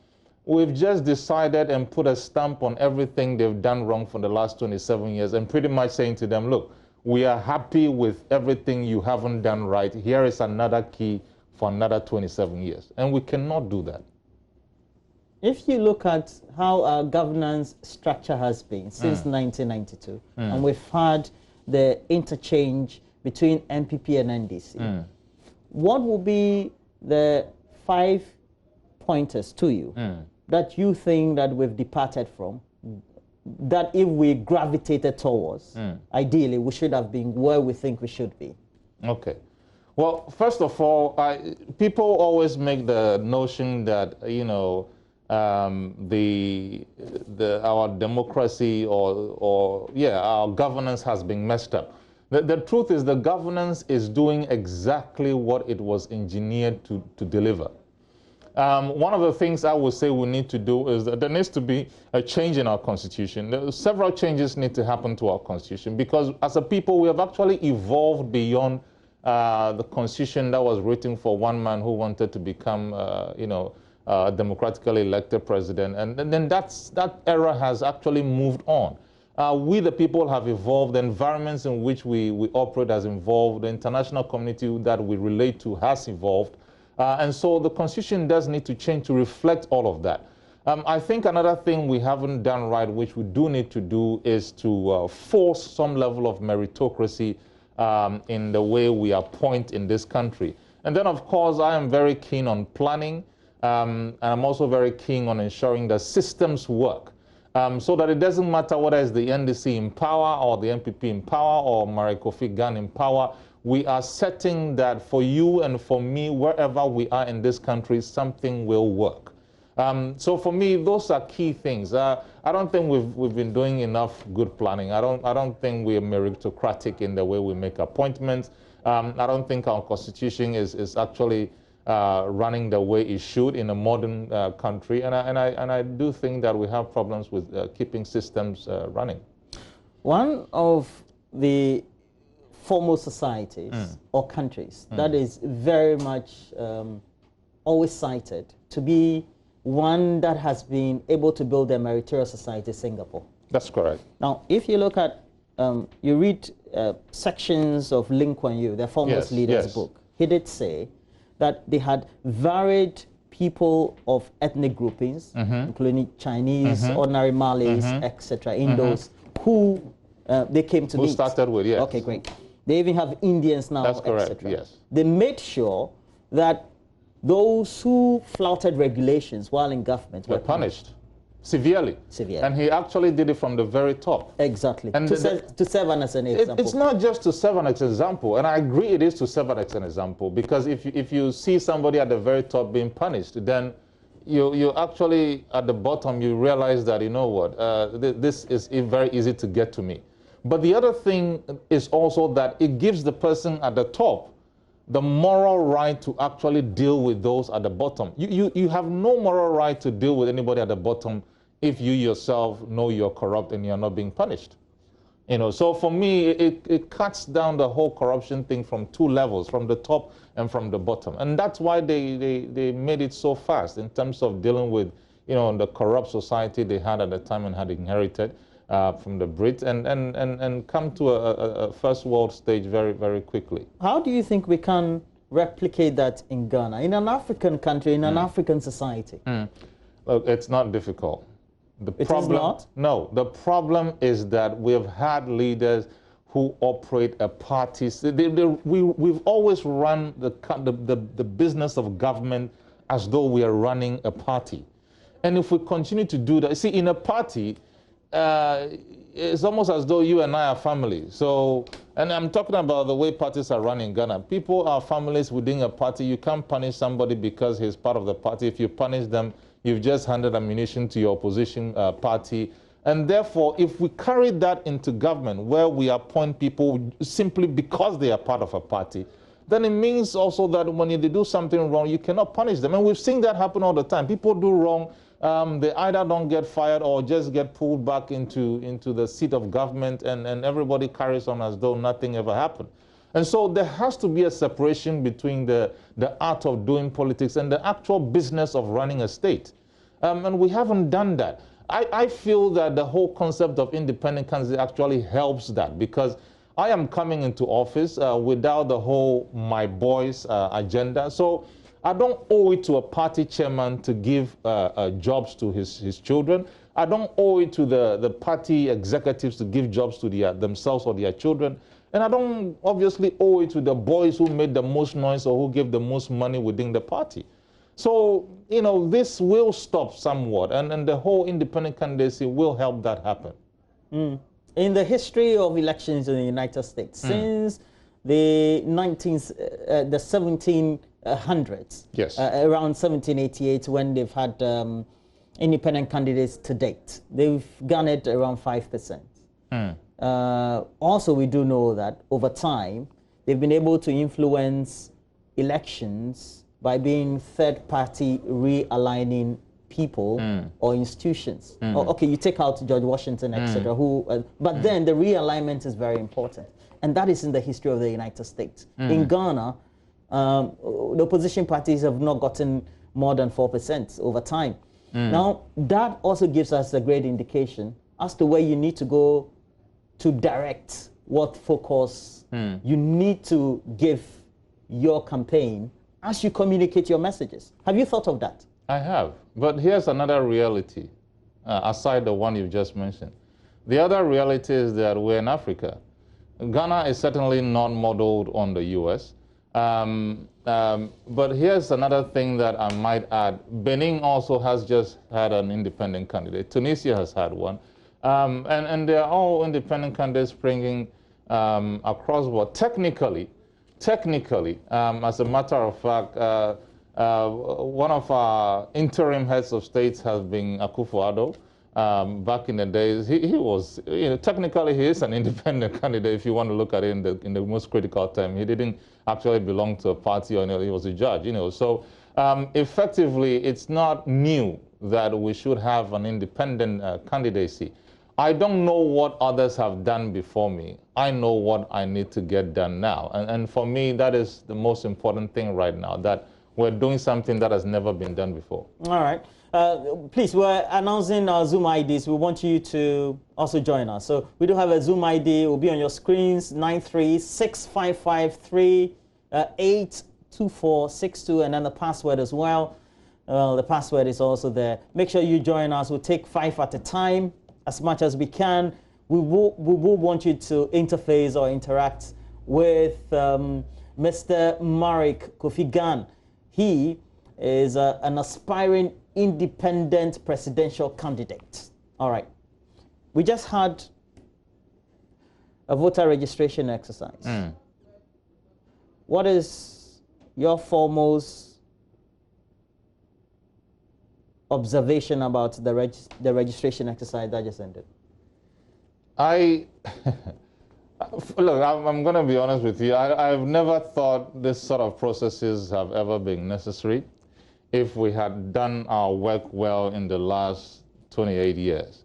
we've just decided and put a stamp on everything they've done wrong for the last 27 years and pretty much saying to them, look, we are happy with everything you haven't done right. Here is another key for another 27 years. And we cannot do that. If you look at how our governance structure has been since 1992, and we've had the interchange between NPP and NDC, what will be the 5 pointers to you that you think that we've departed from, that if we gravitated towards, ideally we should have been where we think we should be? Okay. Well, first of all, people always make the notion that, you know, our democracy or our governance has been messed up. The truth is the governance is doing exactly what it was engineered to deliver. One of the things I would say we need to do is that there needs to be a change in our constitution. Several changes need to happen to our constitution because as a people we have actually evolved beyond the constitution that was written for one man who wanted to become, you know, democratically elected president, and then that era has actually moved on. We the people have evolved, the environments in which we operate has evolved, the international community that we relate to has evolved, and so the constitution does need to change to reflect all of that. I think another thing we haven't done right, which we do need to do, is to force some level of meritocracy in the way we appoint in this country. And then of course I am very keen on planning, and I'm also very keen on ensuring that systems work, so that it doesn't matter whether it's the NDC in power or the MPP in power or Marricke Kofi Gane in power. We are setting that for you and for me, wherever we are in this country, something will work. So for me, those are key things. I don't think we've been doing enough good planning. I don't think we are meritocratic in the way we make appointments. I don't think our constitution is actually running the way it should in a modern country, and I do think that we have problems with keeping systems running. One of the foremost societies or countries that is very much always cited to be one that has been able to build a meritorious society, Singapore. That's correct. Now, if you look at, you read sections of Lee Kuan Yew, their foremost leader's book, he did say that they had varied people of ethnic groupings, including Chinese, ordinary Malays, etc., Indos, who they came to meet. Who started with, yes. Okay, great. They even have Indians now, etc. Yes. They made sure that those who flouted regulations while in government were punished. severely. And he actually did it from the very top. Exactly. And to serve as an example. It's not just to serve as an example, and I agree it is to serve as an example, because if you see somebody at the very top being punished, then you actually, at the bottom, you realize that, you know what, this is very easy to get to me. But the other thing is also that it gives the person at the top the moral right to actually deal with those at the bottom. You have no moral right to deal with anybody at the bottom if you yourself know you're corrupt and you're not being punished. You know, so for me, it cuts down the whole corruption thing from two levels, from the top and from the bottom. And that's why they made it so fast in terms of dealing with, you know, the corrupt society they had at the time and had inherited from the Brits, and come to a first world stage very, very quickly. How do you think we can replicate that in Ghana, in an African country, in an African society? Look, it's not difficult. It is not? No, the problem is that we've had leaders who operate a party. We've always run the business of government as though we are running a party. And if we continue to do that, see, in a party, it's almost as though you and I are family. So, and I'm talking about the way parties are run in Ghana. People are families within a party. You can't punish somebody because he's part of the party. If you punish them, you've just handed ammunition to your opposition party. And therefore, if we carry that into government, where we appoint people simply because they are part of a party, then it means also that when they do something wrong, you cannot punish them. And we've seen that happen all the time. People do wrong. They either don't get fired or just get pulled back into the seat of government, and everybody carries on as though nothing ever happened. And so there has to be a separation between the art of doing politics and the actual business of running a state. And we haven't done that. I feel that the whole concept of independent candidacy actually helps that, because I am coming into office without the whole my boys agenda. So I don't owe it to a party chairman to give jobs to his children. I don't owe it to the party executives to give jobs to themselves or their children. And I don't obviously owe it to the boys who made the most noise or who gave the most money within the party. So, you know, this will stop somewhat, and the whole independent candidacy will help that happen. In the history of elections in the United States, since the 1700s, yes, around 1788, when they've had independent candidates to date, they've garnered around 5%. Also, we do know that over time, they've been able to influence elections by being third-party realigning people or institutions. Okay, you take out George Washington, etc. But then the realignment is very important, and that is in the history of the United States. In Ghana, the opposition parties have not gotten more than 4% over time. Now, that also gives us a great indication as to where you need to go to direct what focus you need to give your campaign as you communicate your messages. Have you thought of that? I have. But here's another reality, aside the one you've just mentioned. The other reality is that we're in Africa. Ghana is certainly not modeled on the US. But here's another thing that I might add. Benin also has just had an independent candidate. Tunisia has had one. And they're all independent candidates springing across the board. Technically, as a matter of fact, one of our interim heads of states has been Akufo-Addo. Back in the days, he was, you know, technically he is an independent candidate if you want to look at it in the most critical time. He didn't actually belong to a party, or he was a judge, you know. So effectively, it's not new that we should have an independent candidacy. I don't know what others have done before me. I know what I need to get done now. And for me, that is the most important thing right now, that we're doing something that has never been done before. All right. Please, we're announcing our Zoom IDs. We want you to also join us. So we do have a Zoom ID. It will be on your screens, 93655382462, and then the password as well. The password is also there. Make sure you join us. We'll take 5 at a time, as much as we can. We will want you to interface or interact with Mr. Marricke Kofi Gane. He is an aspiring independent presidential candidate. All right. We just had a voter registration exercise. What is your foremost observation about the registration exercise that just ended? Look, I'm going to be honest with you. I've never thought this sort of processes have ever been necessary if we had done our work well in the last 28 years.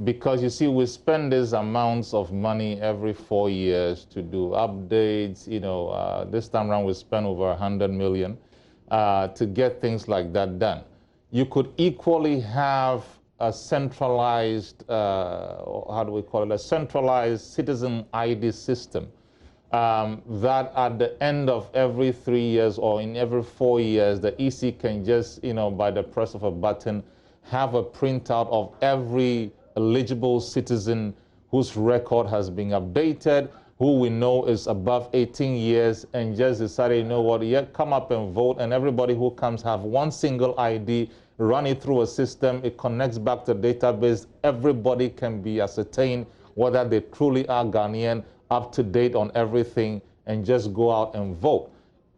Because you see, we spend these amounts of money every 4 years to do updates. You know, this time around we spent over 100 million to get things like that done. You could equally have a centralized, how do we call it, a centralized citizen ID system that at the end of every 3 years or in every 4 years, the EC can just, you know, by the press of a button, have a printout of every eligible citizen whose record has been updated, who we know is above 18 years, and just decided, you know what, yeah, come up and vote, and everybody who comes have one single ID, run it through a system, it connects back to the database, everybody can be ascertained whether they truly are Ghanaian, up to date on everything, and just go out and vote.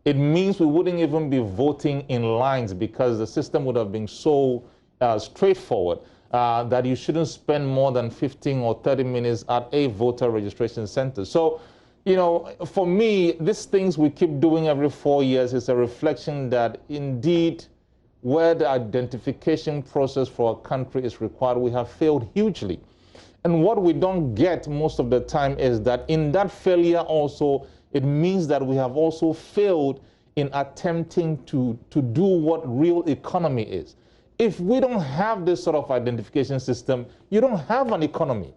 It means we wouldn't even be voting in lines because the system would have been so straightforward that you shouldn't spend more than 15 or 30 minutes at a voter registration center. So, you know, for me, these things we keep doing every 4 years is a reflection that indeed, where the identification process for a country is required, we have failed hugely. And what we don't get most of the time is that in that failure also, it means that we have also failed in attempting to do what real economy is. If we don't have this sort of identification system, you don't have an economy.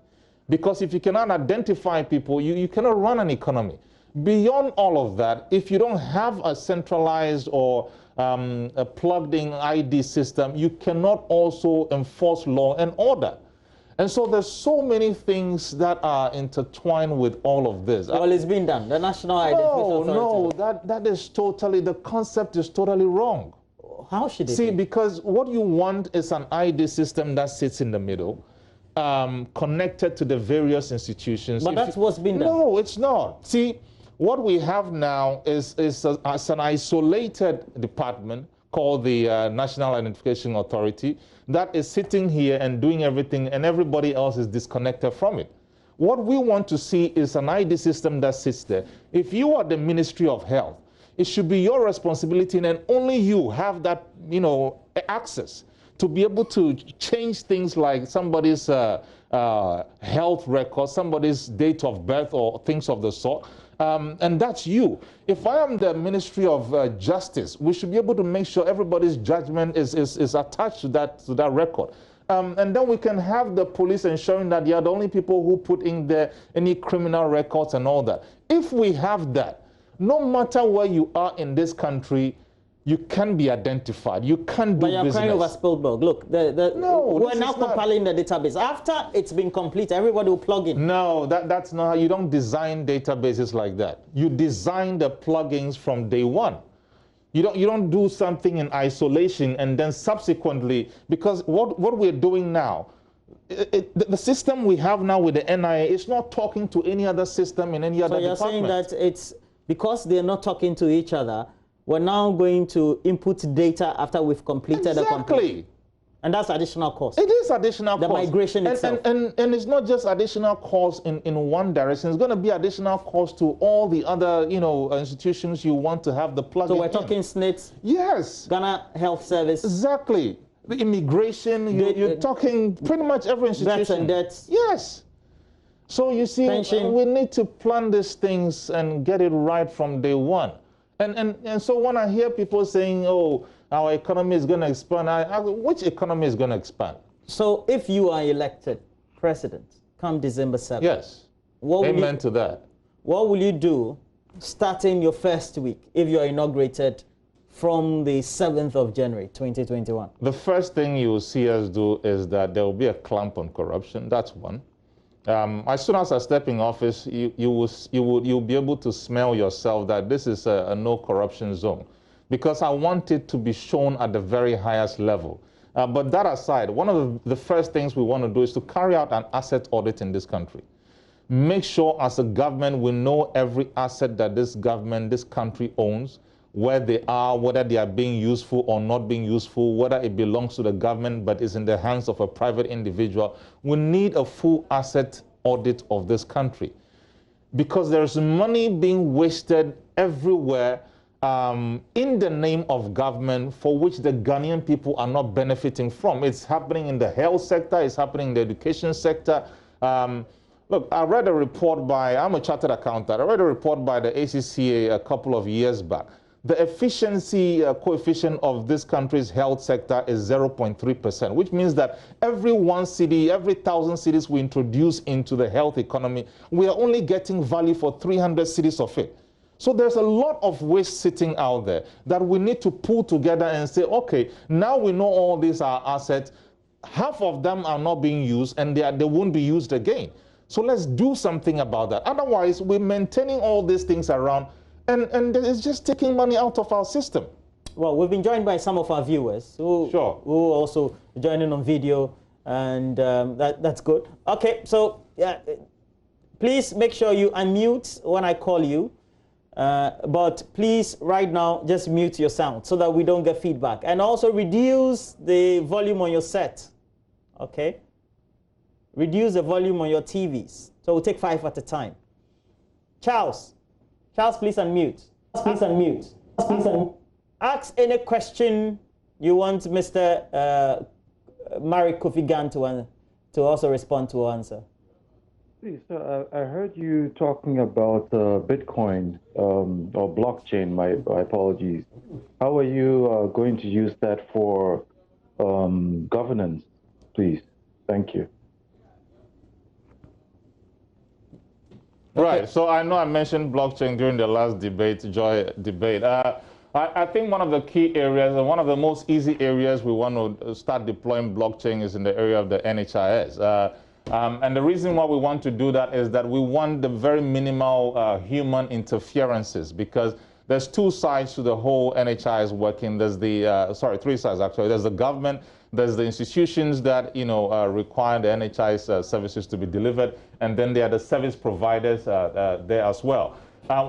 Because if you cannot identify people, you cannot run an economy. Beyond all of that, if you don't have a centralized or a plugged-in ID system, you cannot also enforce law and order. And so there's so many things that are intertwined with all of this. Well, it's been done. The National Identification Authority. No, that is totally, the concept is totally wrong. How should it be? be? Because what you want is an ID system that sits in the middle, connected to the various institutions. But that's what's been done. No, it's not. See, what we have now is an isolated department called the National Identification Authority that is sitting here and doing everything, and everybody else is disconnected from it. What we want to see is an ID system that sits there. If you are the Ministry of Health, it should be your responsibility, and only you have that, you know, access to be able to change things like somebody's health record, somebody's date of birth, or things of the sort. And that's you. If I am the Ministry of Justice, we should be able to make sure everybody's judgment is attached to that record. And then we can have the police ensuring that they are the only people who put in there any criminal records and all that. If we have that, no matter where you are in this country, you can be identified. You can do business. But you're crying over spilled milk. Look, we're now compiling the database. After it's been complete, everybody will plug in. No, that's not how. You don't design databases like that. You design the plugins from day one. You don't do something in isolation and then subsequently, because what we're doing now, the system we have now with the NIA is not talking to any other system in any other department. So you're saying that it's because they're not talking to each other, we're now going to input data after we've completed the complete. And that's additional cost. It is additional cost. The migration itself. And it's not just additional cost in one direction. It's going to be additional cost to all the other, you know, institutions you want to have the plug in. So we're talking SNITs? Yes. Ghana Health Service? Exactly. The immigration, you're talking pretty much every institution. Debts and debts? Yes. So you see, pension. We need to plan these things and get it right from day one. And so when I hear people saying, oh, our economy is going to expand, I ask, which economy is going to expand? So if you are elected president come December 7th. Yes. Amen to that. What will you do starting your first week if you are inaugurated from the 7th of January, 2021? The first thing you will see us do is that there will be a clamp on corruption. That's one. As soon as I step in office, you'll be able to smell yourself that this is a no corruption zone, because I want it to be shown at the very highest level But that aside, one of the first things we want to do is to carry out an asset audit in this country. Make sure as a government we know every asset that this government, this country owns, where they are, whether they are being useful or not being useful, whether it belongs to the government but is in the hands of a private individual. We need a full asset audit of this country because there's money being wasted everywhere in the name of government for which the Ghanaian people are not benefiting from. It's happening in the health sector, it's happening in the education sector. Look, I read a report by, I'm a chartered accountant, I read a report by the ACCA a couple of years back. The efficiency coefficient of this country's health sector is 0.3%, which means that every 1 cedi, every 1,000 cedis we introduce into the health economy, we are only getting value for 300 cedis of it. So there's a lot of waste sitting out there that we need to pull together and say, okay, now we know all these are assets, half of them are not being used and they won't be used again. So let's do something about that. Otherwise, we're maintaining all these things around and it's just taking money out of our system. Well, we've been joined by some of our viewers who also join in on video, and that's good. Okay, so please make sure you unmute when I call you. But please, right now, just mute your sound so that we don't get feedback. And also reduce the volume on your set, okay? Reduce the volume on your TVs. So we'll take 5 at a time. Charles, please unmute. Please unmute. Please unmute. Ask any question you want Mr. Marricke Kofi Gane to also respond to or answer. Please, I heard you talking about Bitcoin or blockchain, my apologies. How are you going to use that for governance, please? Thank you. Right, so I know I mentioned blockchain during the last debate, Joy debate. I think one of the key areas and one of the most easy areas we want to start deploying blockchain is in the area of the NHIS. And the reason why we want to do that is that we want the very minimal human interferences, because there's 2 sides to the whole NHIS working. There's the, 3 sides actually. There's the government, there's the institutions that, require the NHIS services to be delivered, and then there are the service providers there as well.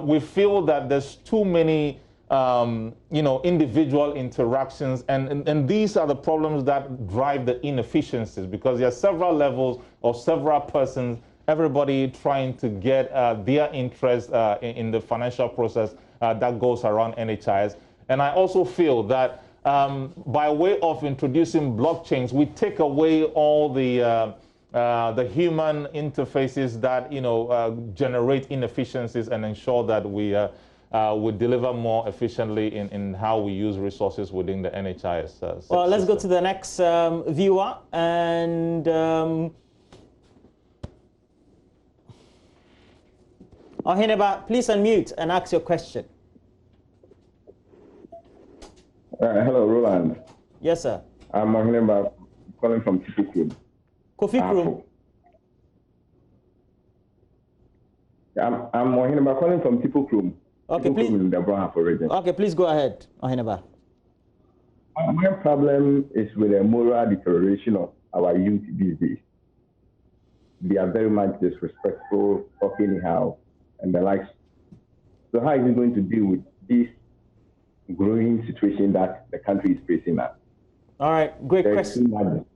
We feel that there's too many individual interactions, and these are the problems that drive the inefficiencies, because there are several levels of several persons, everybody trying to get their interest in the financial process that goes around NHIS. And I also feel that by way of introducing blockchains, we take away all the human interfaces that generate inefficiencies and ensure that we deliver more efficiently in how we use resources within the NHIS. Well, let's go to the next viewer. And Ohineba, please unmute and ask your question. Hello, Roland. Yes, sir. I'm Ohineba, calling from Kofi Gane. I'm Ohineba calling from Kofi. Okay, please. Okay, please go ahead, Ohineba. My problem is with the moral deterioration of our youth these days. They are very much disrespectful, talk anyhow, and the likes. So how is it going to deal with this growing situation that the country is facing now? All right, great question.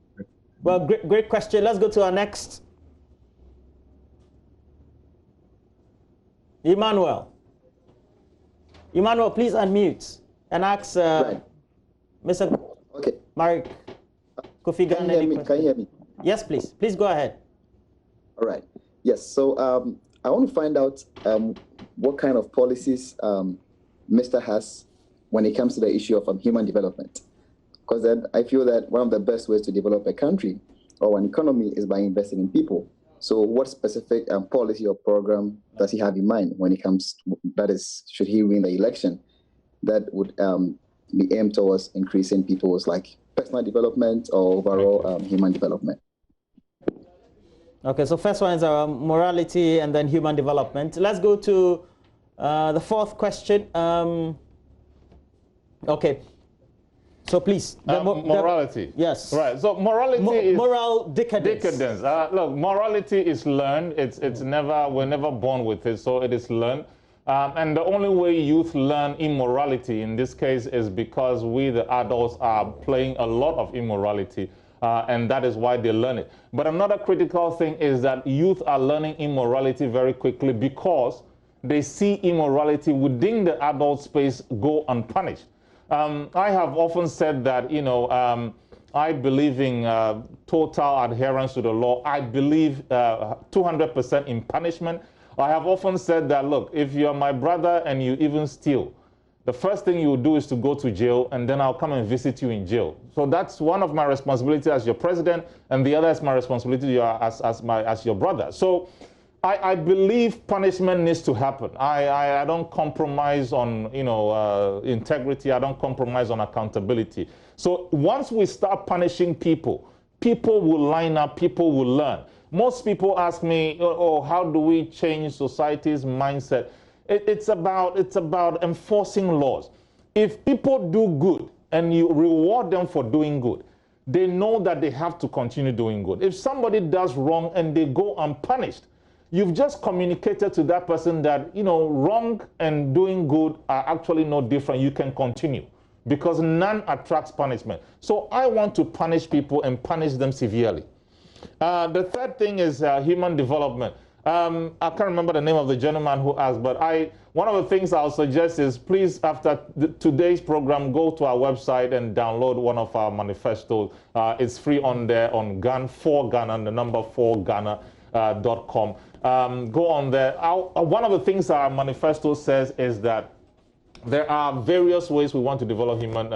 Well, great question. Let's go to our next. Emmanuel, please unmute and ask Mr. Marricke Kofi Gane. Can you hear me? Yes, please. Please go ahead. All right. Yes. So I want to find out what kind of policies Mr. has when it comes to the issue of human development. Because then I feel that one of the best ways to develop a country or an economy is by investing in people. So what specific policy or program does he have in mind when it comes, that is, should he win the election, that would be aimed towards increasing people's personal development or overall human development? Okay, so first one is morality and then human development. Let's go to the 4th question. Okay. So please, morality. Yes. Right. So morality is moral decadence. Look, morality is learned. It's never, we're never born with it, so it is learned. And the only way youth learn immorality in this case is because we, the adults, are playing a lot of immorality, and that is why they learn it. But another critical thing is that youth are learning immorality very quickly because they see immorality within the adult space go unpunished. I have often said that, you know, I believe in total adherence to the law. I believe 200% in punishment. I have often said that, look, if you're my brother and you even steal, the first thing you will do is to go to jail, and then I'll come and visit you in jail. So that's one of my responsibilities as your president, and the other is my responsibility as your brother. So I believe punishment needs to happen. I don't compromise on, you know, integrity. I don't compromise on accountability. So once we start punishing people, people will line up, people will learn. Most people ask me, oh, how do we change society's mindset? It's about enforcing laws. If people do good and you reward them for doing good, they know that they have to continue doing good. If somebody does wrong and they go unpunished, you've just communicated to that person that, you know, wrong and doing good are actually no different. You can continue because none attracts punishment. So I want to punish people and punish them severely. The third thing is human development. I can't remember the name of the gentleman who asked, but one of the things I'll suggest is please, after today's program, go to our website and download one of our manifestos. It's free on there on Ghana, for Ghana, the number 4Ghana.com. Go on there. One of the things our manifesto says is that there are various ways we want to develop human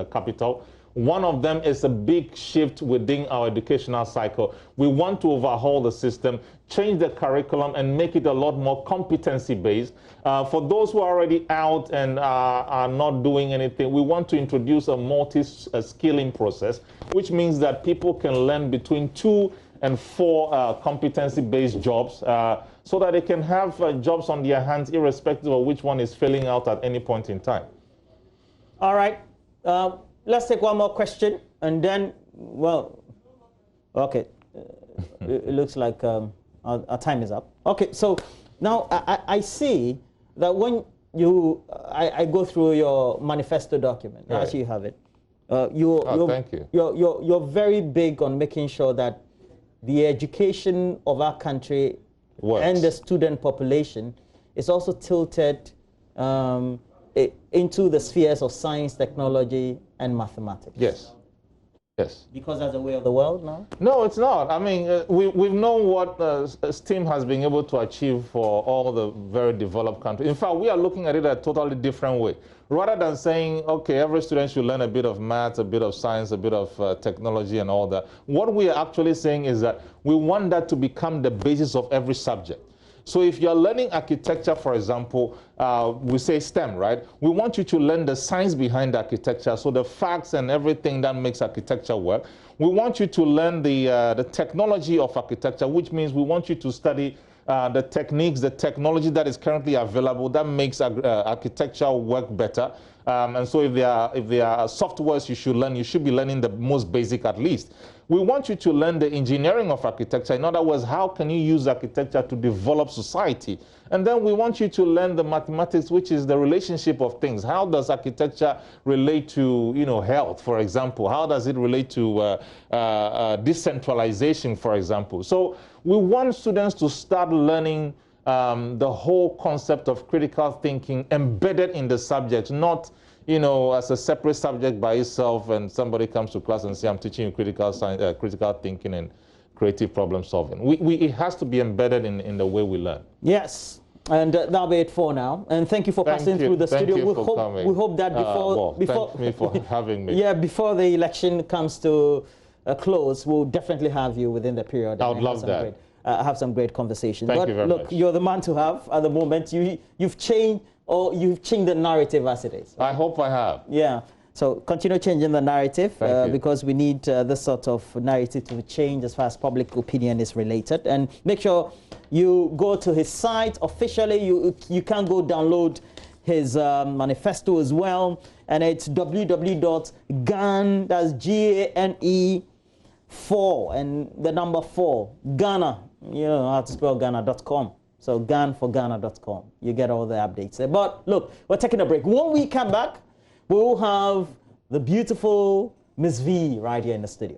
capital. One of them is a big shift within our educational cycle. We want to overhaul the system, change the curriculum, and make it a lot more competency-based. For those who are already out and are not doing anything, we want to introduce a multi-skilling process, which means that people can learn between 2 and 4 competency-based jobs so that they can have jobs on their hands irrespective of which one is filling out at any point in time. All right. Let's take one more question, and then, well, okay. It looks like our time is up. Okay, so now I see that when I go through your manifesto document, right. As you have it, thank you. You're very big on making sure that the education of our country and the student population is also tilted into the spheres of science, technology, and mathematics. Yes. Yes. Because that's the way of the world now? No, it's not. I mean, we've known what STEAM has been able to achieve for all the very developed countries. In fact, we are looking at it a totally different way. Rather than saying, okay, every student should learn a bit of math, a bit of science, a bit of technology and all that, what we are actually saying is that we want that to become the basis of every subject. So if you're learning architecture, for example, we say STEM, right? We want you to learn the science behind architecture, so the facts and everything that makes architecture work. We want you to learn the technology of architecture, which means we want you to study the techniques, the technology that is currently available that makes architecture work better. And so if there are softwares you should learn, you should be learning the most basic at least. We want you to learn the engineering of architecture. In other words, how can you use architecture to develop society? And then we want you to learn the mathematics, which is the relationship of things. How does architecture relate to, you know, health, for example? How does it relate to decentralization, for example? So we want students to start learning the whole concept of critical thinking embedded in the subject, not, you know, as a separate subject by itself, and somebody comes to class and say, I'm teaching you critical science, critical thinking and creative problem solving. It has to be embedded in the way we learn. Yes, and that'll be it for now. And thank you for passing through the studio. We hope that thank me for having me. Yeah, before the election comes to a close, we'll definitely have you within the period. I would love that. Have some great conversations. Thank you very much. Look, you're the man to have at the moment. You've changed the narrative as it is. Right? I hope I have. Yeah. So continue changing the narrative because we need this sort of narrative to change as far as public opinion is related. And make sure you go to his site officially. You can go download his manifesto as well, and it's www.gane, that's Gane 4 and the number 4, Ghana, you know how to spell Ghana.com. So ganeforghana.com. You get all the updates there. But look, we're taking a break. When we come back, we will have the beautiful MzVee right here in the studio.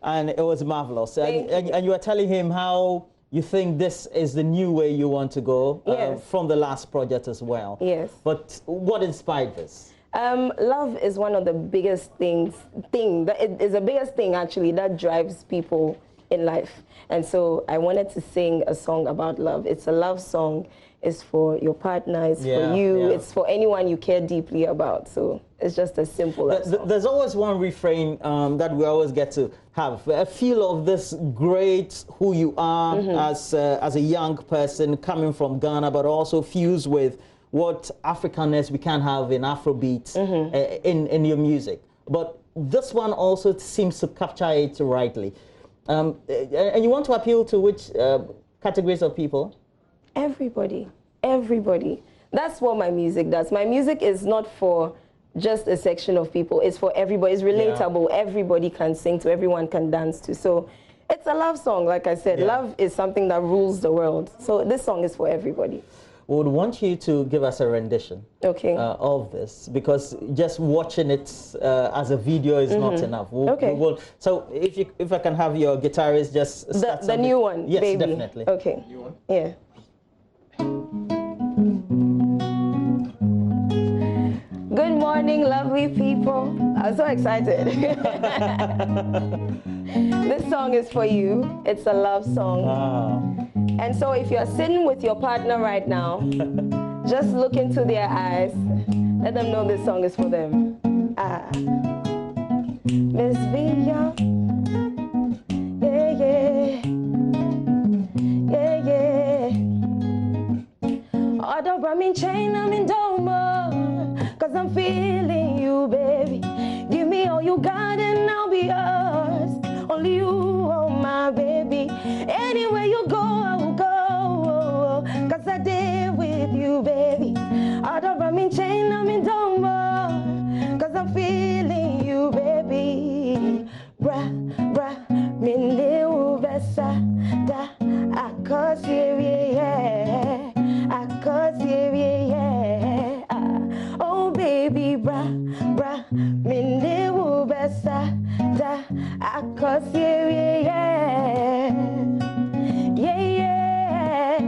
And it was marvelous. And you were telling him how you think this is the new way you want to go from the last project as well. Yes. But what inspired this? Love is one of the biggest it is the biggest thing actually that drives people in life. And so I wanted to sing a song about love. It's a love song. It's for your partner, it's for you, it's for anyone you care deeply about. So it's just as simple as that. There's always one refrain that we always get to have, a feel of this great who you are as a young person coming from Ghana, but also fused with what Africanness we can have in Afrobeat in your music. But this one also seems to capture it rightly. And you want to appeal to which categories of people? Everybody, everybody. That's what my music does. My music is not for just a section of people. It's for everybody. It's relatable. Yeah. Everybody can sing to, everyone can dance to. So it's a love song, like I said. Yeah. Love is something that rules the world. So this song is for everybody. We would want you to give us a rendition of this, because just watching it as a video is not enough. So if I can have your guitarist just start the new one, yes, baby. Definitely. Okay. New one? Yeah. Good morning, lovely people. I'm so excited. This song is for you. It's a love song. And so if you're sitting with your partner right now, just look into their eyes. Let them know this song is for them. MzVee, yeah, yeah. Although I'm in chain, I'm in Doma, 'cause I'm feeling you, baby. Give me all you got and I'll be yours. Only you, oh my baby. Anywhere you go, I will go, 'cause I did with you, baby. Although I'm in chain, I'm in Doma, 'cause I'm feeling you, baby. Bra, min leu besa da akosiri, yeah, akosiri, yeah. Oh baby, bra, min leu besa da akosiri, yeah, yeah.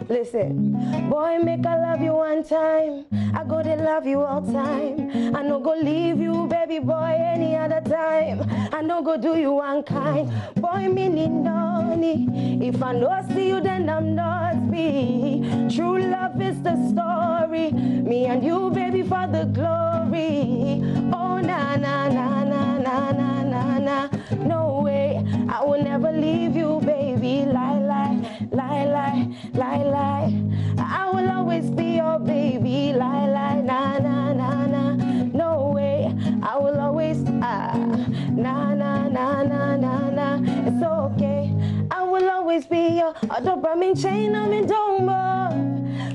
Listen, boy, make I love you one time. I go to love you all time. I no go leave you, baby boy, any other time. I no go do you unkind. Boy, me need noni. If I no see you, then I'm not me. True love is the story. Me and you, baby, for the glory. Oh, na, na, na, na, na, na, na, na. No way, I will never leave you, baby. Lie, lie, lie, lie, lie, lie. I will always be your baby. Lie, lie, na, na, na, na. No way, I will always, na, na, na, na, na, na. It's okay, I will always be your, although I'm in chain, I'm in Doma,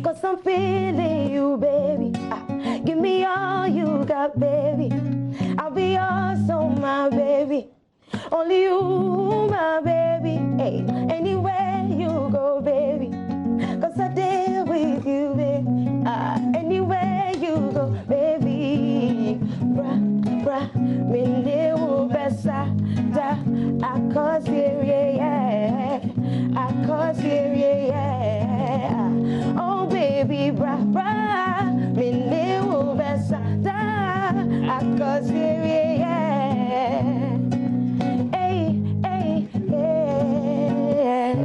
'cause I'm feeling you, baby. Give me all you got, baby. I'll be yours, oh my baby. Only you, my baby. Hey, anywhere you go, baby. 'Cause I deal with you, baby. Anywhere you go, baby. Bra, min leu besa da akosiri, yeah, akosiri, yeah. Oh baby, bra, min leu besa da akosiri, yeah. Hey, yeah.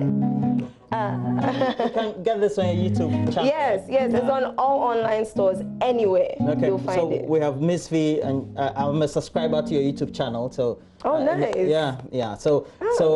You can get this on your YouTube channel. Yes, it's on all online stores anywhere. You'll find it. We have MzVee, and I'm a subscriber to your YouTube channel. So nice. Yeah. So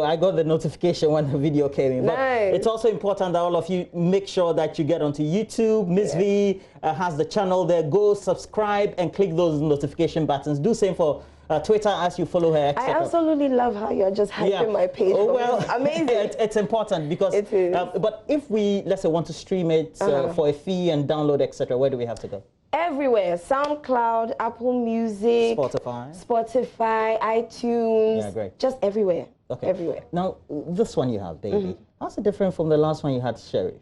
I got the notification when the video came in. But it's also important that all of you make sure that you get onto YouTube. MzVee has the channel there. Go subscribe and click those notification buttons. Do same for Twitter as you follow her, etc. I absolutely love how you're just hyping my page. Oh, well, amazing. It's important because, it is. But if we, let's say, want to stream it for a fee and download, etc., where do we have to go? Everywhere. SoundCloud, Apple Music, Spotify, iTunes. Yeah, great. Just everywhere. Okay. Everywhere. Now, this one you have, Baby. How's it different from the last one you had, Sheriff?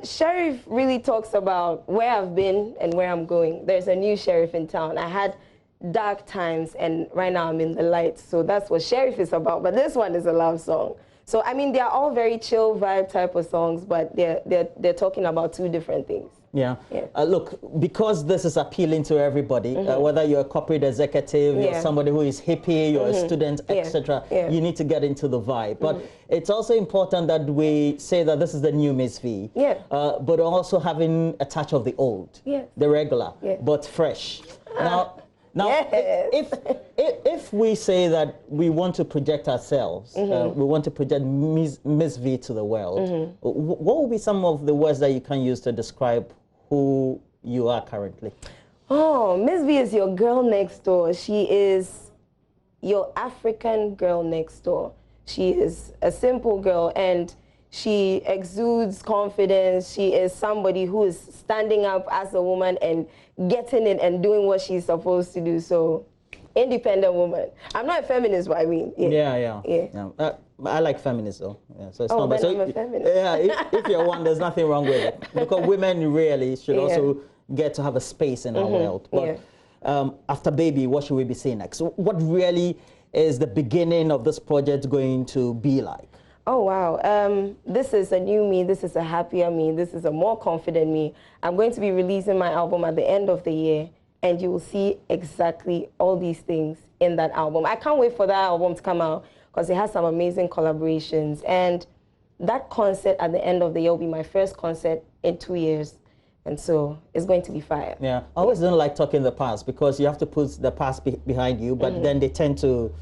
Sheriff really talks about where I've been and where I'm going. There's a new sheriff in town. I had dark times, and right now I'm in the light. So that's what Sheriff is about. But this one is a love song. So, I mean, they're all very chill vibe type of songs, but they're talking about two different things. Yeah. Look, because this is appealing to everybody, whether you're a corporate executive, you're somebody who is hippie, you're a student, etc., you need to get into the vibe. But it's also important that we say that this is the new MzVee, but also having a touch of the old, the regular, but fresh. Now, if we say that we want to project ourselves, we want to project MzVee to the world, what would be some of the words that you can use to describe who you are currently? Oh, MzVee is your girl next door. She is your African girl next door. She is a simple girl, and she exudes confidence. She is somebody who is standing up as a woman and getting it and doing what she's supposed to do. So, independent woman. I'm not a feminist, but I mean, I like feminists though. Yeah, so it's not bad. So I'm a feminist. If you're one, there's nothing wrong with it. Because women really should also get to have a space in our world. But after Baby, what should we be seeing next? So what really is the beginning of this project going to be like? Oh, wow. This is a new me. This is a happier me. This is a more confident me. I'm going to be releasing my album at the end of the year, and you will see exactly all these things in that album. I can't wait for that album to come out because it has some amazing collaborations. And that concert at the end of the year will be my first concert in 2 years. And so it's going to be fire. Yeah, I always don't like talking the past because you have to put the past behind you, but then they tend to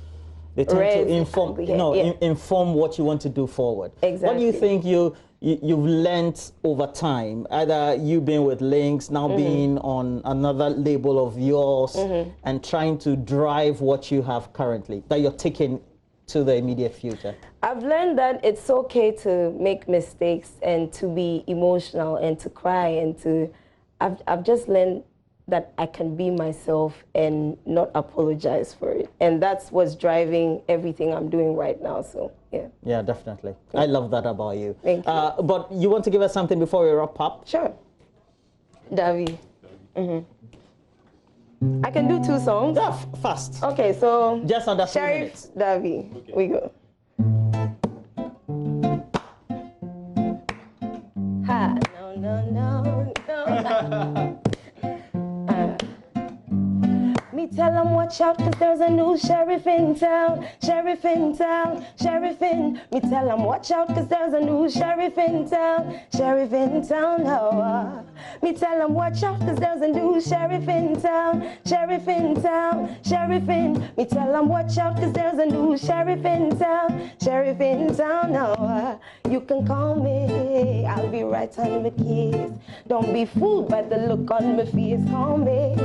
inform, inform what you want to do forward. Exactly. What do you think you've learned over time? Either you being with Links, now being on another label of yours, and trying to drive what you have currently, that you're taking to the immediate future? I've learned that it's okay to make mistakes and to be emotional and to cry and to... I've just learned that I can be myself and not apologize for it. And that's what's driving everything I'm doing right now, so yeah. Yeah, definitely. I love that about you. Thank you. But you want to give us something before we wrap up? Sure. Davi. I can do 2 songs. Yeah, fast. Okay, so just under 3 Sheriff, minutes. Davi. Okay. We go. Ha, no. Me tell them watch out cause there's a new sheriff in town. Sheriff in town, sheriff in. Me tell them watch out cause there's a new sheriff in town. Sheriff in town, oh. Me tell them watch out cause there's a new sheriff in town. Sheriff in town, sheriff in. Me tell them watch out cause there's a new sheriff in town. Sheriff in town, oh. You can call me, I'll be right on the keys. Don't be fooled by the look on my face, call me.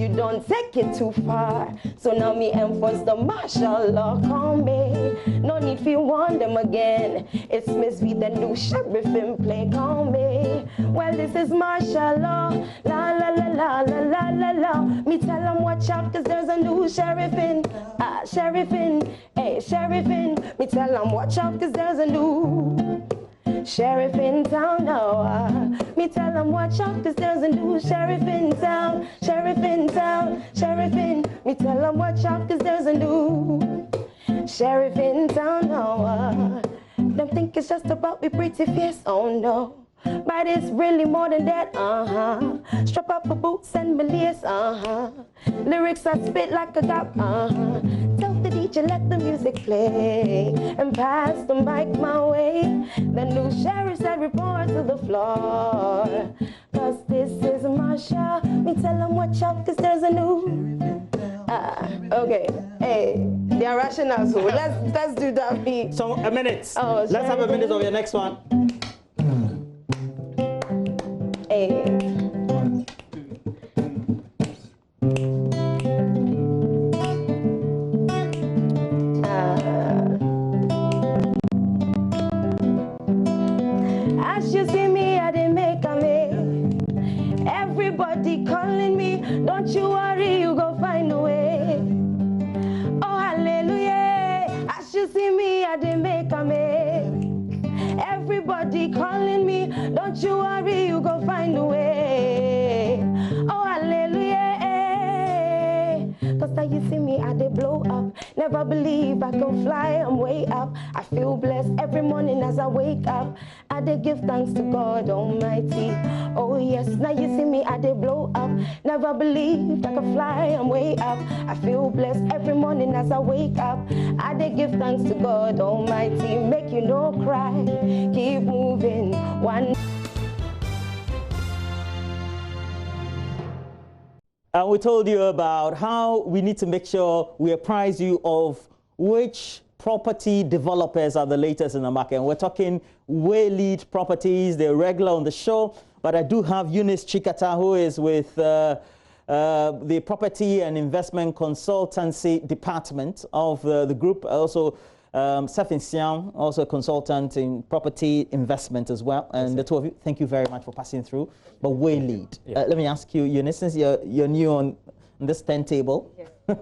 You don't take it too far. So now me enforce the martial law, call me. No need for you warn them again. It's MzVee, the new sheriff in play, call me. Well, this is martial law, la la la la la la la la. Me tell them watch out cause there's a new sheriff in, sheriff in, hey, sheriff in. Me tell them watch out cause there's a new sheriff in town, no. Me tell them watch out cause there's a new sheriff in town. Sheriff in town, sheriff in. Me tell them watch out cause there's a new sheriff in town, no. Them think it's just about me pretty face, oh no. But it's really more than that, Strap up my boots and my lace, Lyrics I spit like a gap, Tell the DJ let the music play and pass the mic my way. The new sheriff said report to the floor, cause this is my show. Me tell them watch out cause there's a new okay, hey, they are rational, so let's do that beat. So a minute. Oh, let's have a minute of your next one. Hey. you see me, I didn't make a make. Everybody calling me, don't you worry, you go find a way. Oh, hallelujah. Cause now you see me, I did blow up. Never believe I can fly, I'm way up. I feel blessed every morning as I wake up. I did give thanks to God Almighty. Oh yes, now you see me, I did blow up. Never believed I could fly, I'm way up. I feel blessed every morning as I wake up. I did give thanks to God Almighty. Make you no cry, keep moving. One. And we told you about how we need to make sure we apprise you of which property developers are the latest in the market. And we're talking Waylead Properties. They're regular on the show. But I do have Eunice Chikata, who is with the Property and Investment Consultancy Department of the group. Also, Sefin Siam, also a consultant in property investment as well. And the two of you, thank you very much for passing through. But Waylead, let me ask you, Eunice, since you're new on this turntable,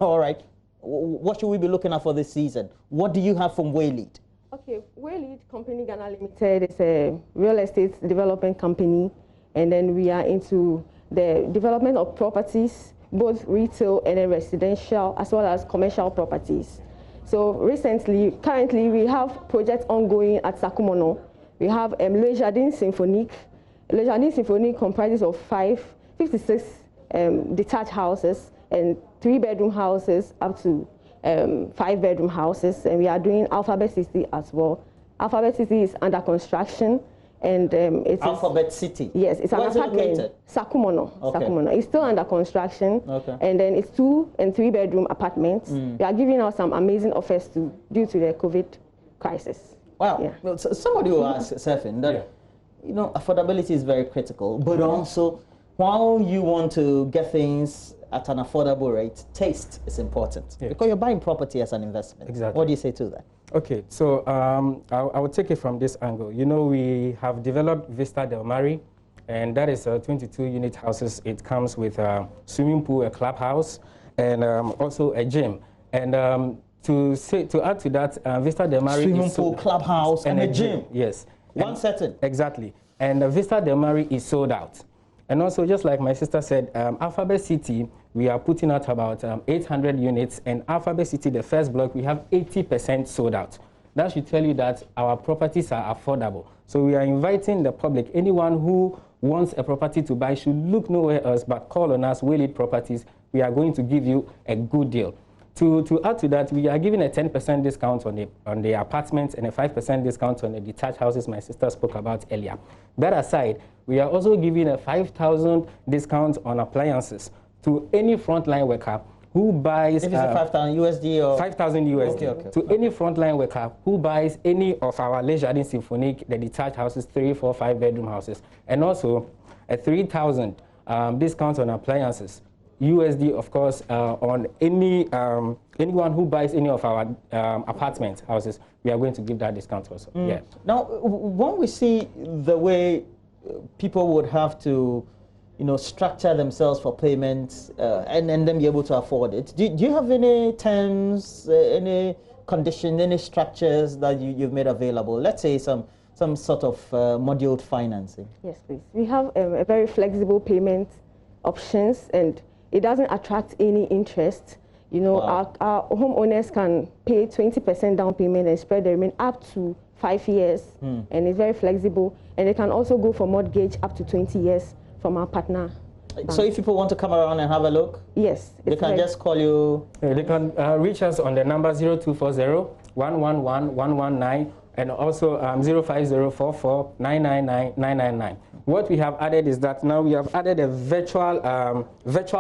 all right, what should we be looking at for this season? What do you have from Waylead? Okay, Waylead Company Ghana Limited is a real estate development company, and then we are into the development of properties, both retail and residential, as well as commercial properties. So currently we have projects ongoing at Sakumono. We have Le Jardin Symphonique. Le Jardin Symphonique comprises of 56 detached houses and 3-bedroom houses up to 5-bedroom houses. And we are doing Alphabet City as well. Alphabet City is under construction. And it's Alphabet City? Yes, it's an apartment. Sakumono. Okay. Sakumono. It's still under construction. Okay. And then it's 2- and 3-bedroom apartments. We are giving out some amazing offers due to the COVID crisis. Wow. Yeah. Well, somebody will ask, Sefin, that you know, affordability is very critical, but also while you want to get things at an affordable rate, taste is important because you're buying property as an investment. Exactly. What do you say to that? Okay, so I will take it from this angle. You know, we have developed Vista Del Mare, and that is 22-unit houses. It comes with a swimming pool, a clubhouse, and also a gym. And to add to that, Vista Del Mare swimming pool, clubhouse, and a gym. Yes. One setting. Exactly. And Vista Del Mare is sold out. And also, just like my sister said, Alphabet City, we are putting out about 800 units. And Alphabet City, the first block, we have 80% sold out. That should tell you that our properties are affordable. So we are inviting the public, anyone who wants a property to buy should look nowhere else but call on us, Waylead Properties. We are going to give you a good deal. To add to that, we are giving a 10% discount on the apartments and a 5% discount on the detached houses my sister spoke about earlier. That aside, we are also giving a 5,000 discount on appliances to any frontline worker who buys... If it's 5,000 USD or... 5,000 USD. Okay. To any frontline worker who buys any of our Le Jardin Symphonique, the detached houses, 3, 4, 5-bedroom houses. And also a 3,000 discount on appliances. USD, of course, on anyone who buys any of our apartment houses, we are going to give that discount also. Yeah. Now, when we see the way people would have to, you know, structure themselves for payments and then be able to afford it, do you have any terms, any conditions, any structures that you've made available? Let's say some sort of moduled financing. Yes, please. We have a very flexible payment options, and it doesn't attract any interest. You know, our homeowners can pay 20% down payment and spread the remaining up to 5 years. And it's very flexible. And they can also go for mortgage up to 20 years from our partner bank. So if people want to come around and have a look, yes, they can just call you. They can reach us on the number 0240-111-119 and also 05044-999-999. What we have added is that now we have added a virtual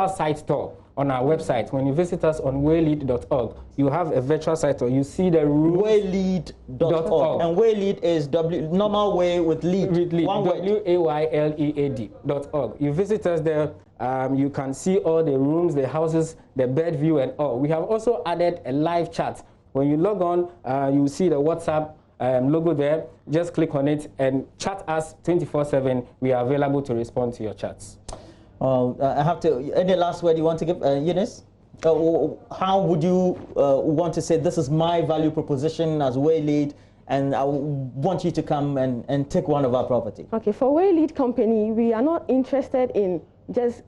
site tour on our website. When you visit us on waylead.org, you have a virtual site tour. You see the waylead.org. And Waylead is normal way with lead. One word. WAYLEAD.org. You visit us there. You can see all the rooms, the houses, the bed view, and all. We have also added a live chat. When you log on, you see the WhatsApp logo there. Just click on it and chat us 24/7. We are available to respond to your chats. I have to. Any last word you want to give, Eunice? how would you want to say, this is my value proposition as way lead, and I want you to come and take one of our property? Okay, for way lead company, we are not interested in just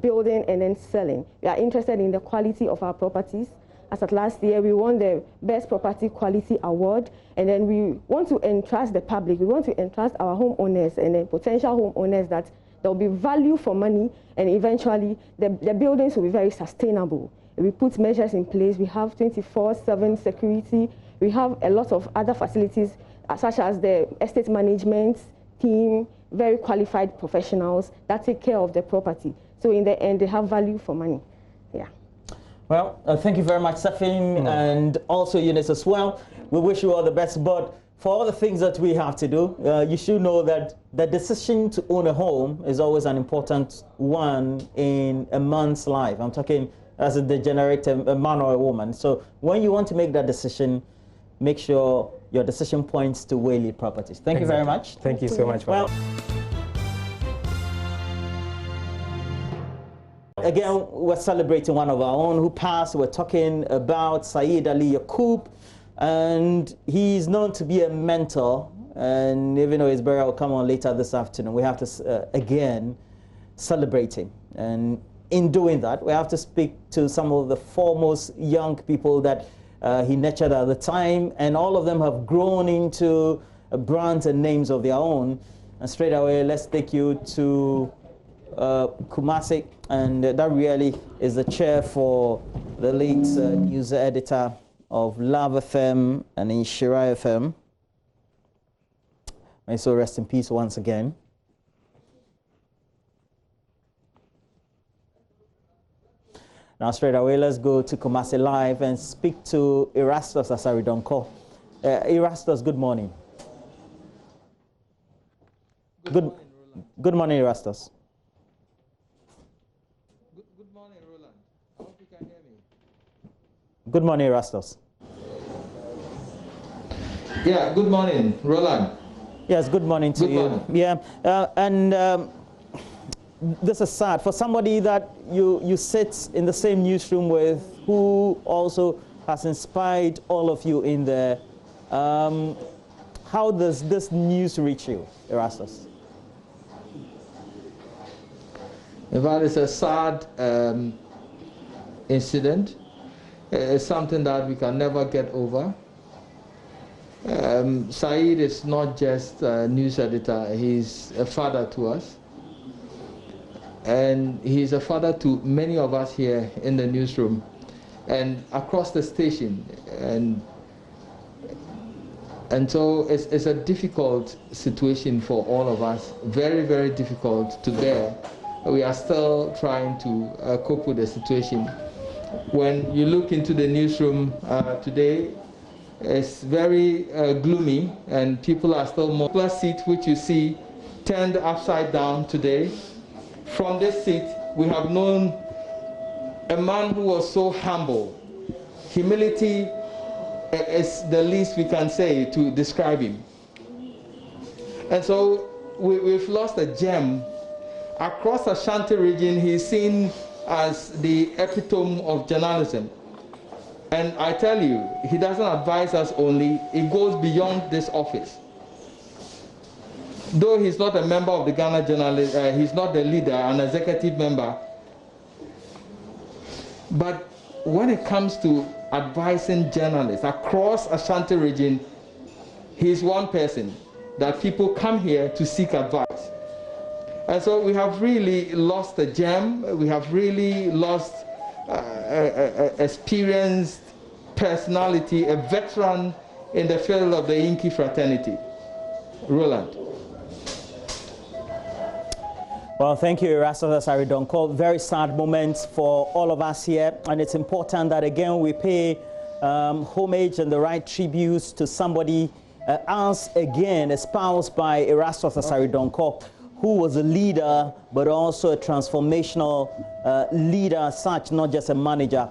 building and then selling. We are interested in the quality of our properties. As at last year, we won the Best Property Quality Award, and then we want to entrust the public, we want to entrust our homeowners and then potential homeowners that there will be value for money, and eventually the buildings will be very sustainable. We put measures in place. We have 24/7 security. We have a lot of other facilities, such as the estate management team, very qualified professionals that take care of the property. So in the end, they have value for money. Yeah. Well, thank you very much, Safin, and also Eunice as well. We wish you all the best, but for all the things that we have to do, you should know that the decision to own a home is always an important one in a man's life. I'm talking as a degenerate, a man or a woman. So when you want to make that decision, make sure your decision points to Whaley Properties. Thank you very much. Thank you so much. Well, again, we're celebrating one of our own who passed. We're talking about Saeed Ali Yaqub, and he's known to be a mentor. And even though his burial will come on later this afternoon, we have to, again, celebrate him. And in doing that, we have to speak to some of the foremost young people that he nurtured at the time, and all of them have grown into brands and names of their own. And straight away, let's take you to Kumasi, and that really is the chair for the late news editor of Love FM and Inshira FM. May so rest in peace once again. Now straight away, let's go to Kumasi Live and speak to Erastus Asaridonko. Erastus, good morning. Good morning, Erastus. Good morning, Roland. I hope you can hear me. Good morning, Erastus. Yeah, good morning, Roland. Yes, good morning to you. Morning. Yeah, this is sad for somebody that you sit in the same newsroom with, who also has inspired all of you in there. How does this news reach you, Erastus? In fact, it's a sad incident. It's something that we can never get over. Saeed is not just a news editor, he's a father to us. And he's a father to many of us here in the newsroom and across the station. And so it's a difficult situation for all of us, very, very difficult to bear. We are still trying to cope with the situation. When you look into the newsroom today, it's very gloomy, and people are still more. The seat which you see turned upside down today. From this seat, we have known a man who was so humble. Humility is the least we can say to describe him. And so we've lost a gem. Across Ashanti region, he's seen as the epitome of journalism. And I tell you, he doesn't advise us only, it goes beyond this office. Though he's not a member of the Ghana Journalist, he's not the leader, an executive member. But when it comes to advising journalists across Ashanti region, he's one person that people come here to seek advice. And so we have really lost a gem. We have really lost experienced personality, a veteran in the field of the Inky fraternity. Roland. Well, thank you, Erastus Asaridonko. Very sad moments for all of us here, and it's important that again we pay homage and the right tributes to somebody as again espoused by Erastus Asaridonko, who was a leader but also a transformational leader as such, not just a manager,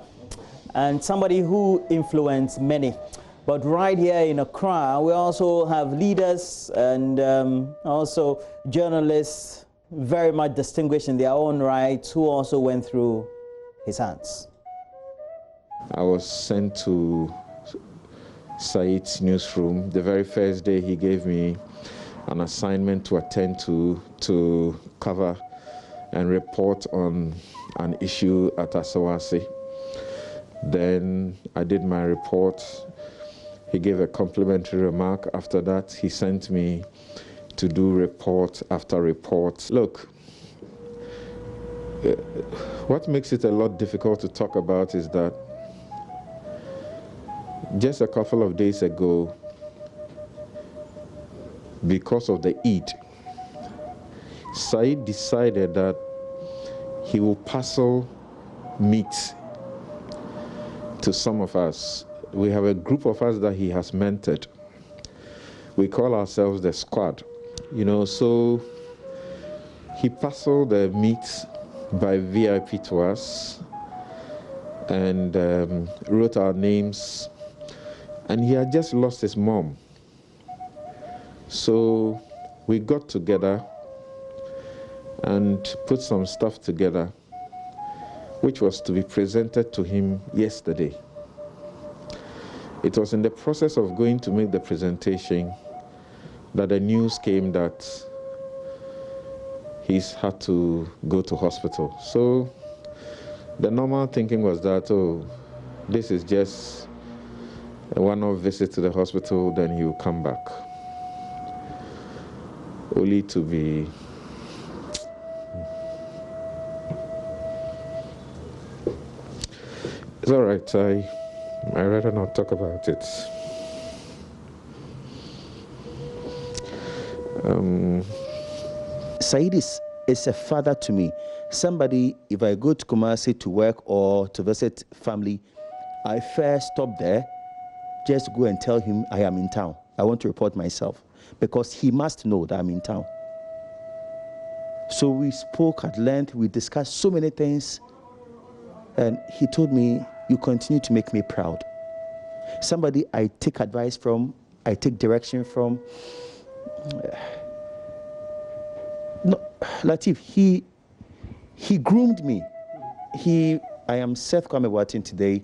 and somebody who influenced many. But right here in Accra, we also have leaders and also journalists, very much distinguished in their own right, who also went through his hands. I was sent to Saeed's newsroom. The very first day he gave me an assignment to attend to cover and report on an issue at Asawasi. Then I did my report. He gave a complimentary remark. After that, he sent me to do report after report. Look, what makes it a lot difficult to talk about is that just a couple of days ago, because of the Eid, Saeed decided that he will parcel meat to some of us. We have a group of us that he has mentored. We call ourselves the squad, you know, so he parceled the meat by VIP to us and wrote our names, and he had just lost his mom. So we got together and put some stuff together, which was to be presented to him yesterday. It was in the process of going to make the presentation that the news came that he's had to go to hospital. So the normal thinking was that, oh, this is just a one-off visit to the hospital, then he will come back. Only to be it's all right, I'd rather not talk about it. Saeed is a father to me. Somebody, if I go to Kumasi to work or to visit family, I first stop there, just go and tell him I am in town. I want to report myself, because he must know that I'm in town. So we spoke at length, we discussed so many things, and he told me, you continue to make me proud. Somebody I take advice from, I take direction from. No, Latif, he groomed me. I am Seth Kwame Boateng today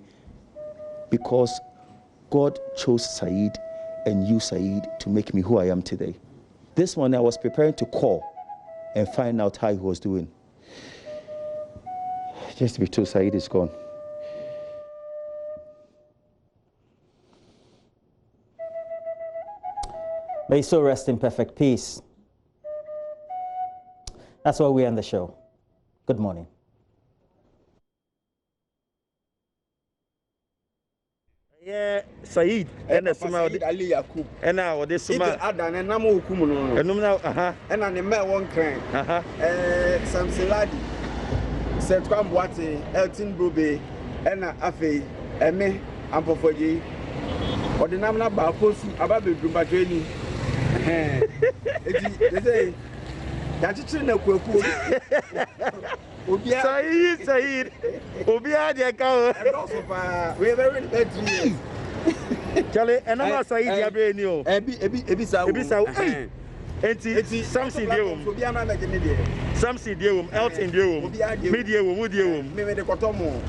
because God chose Saeed and used Saeed to make me who I am today. This morning I was preparing to call and find out how he was doing. Just to be told Saeed is gone. May his soul rest in perfect peace. That's why we end the show. Good morning. Yeah, Saeed and Saeed Ali Yaqub. And now this summer Adan and Namu Kumuno. And now, and I never one crane. Samson Ladi said Boateng, Elton Brobe, and Afe, and me, Ampofoji. Or the Namna Baposu, Ababe Dumbajani. They say, that's a no Koku. Saeed, Obia, the account. We are very bad. Charlie, and I'm not Saeed Yabenio. Ebisa, Enti, Samson Deum, Samson Deum, Elton Deum, Media, Woodium, maybe the Cotomo.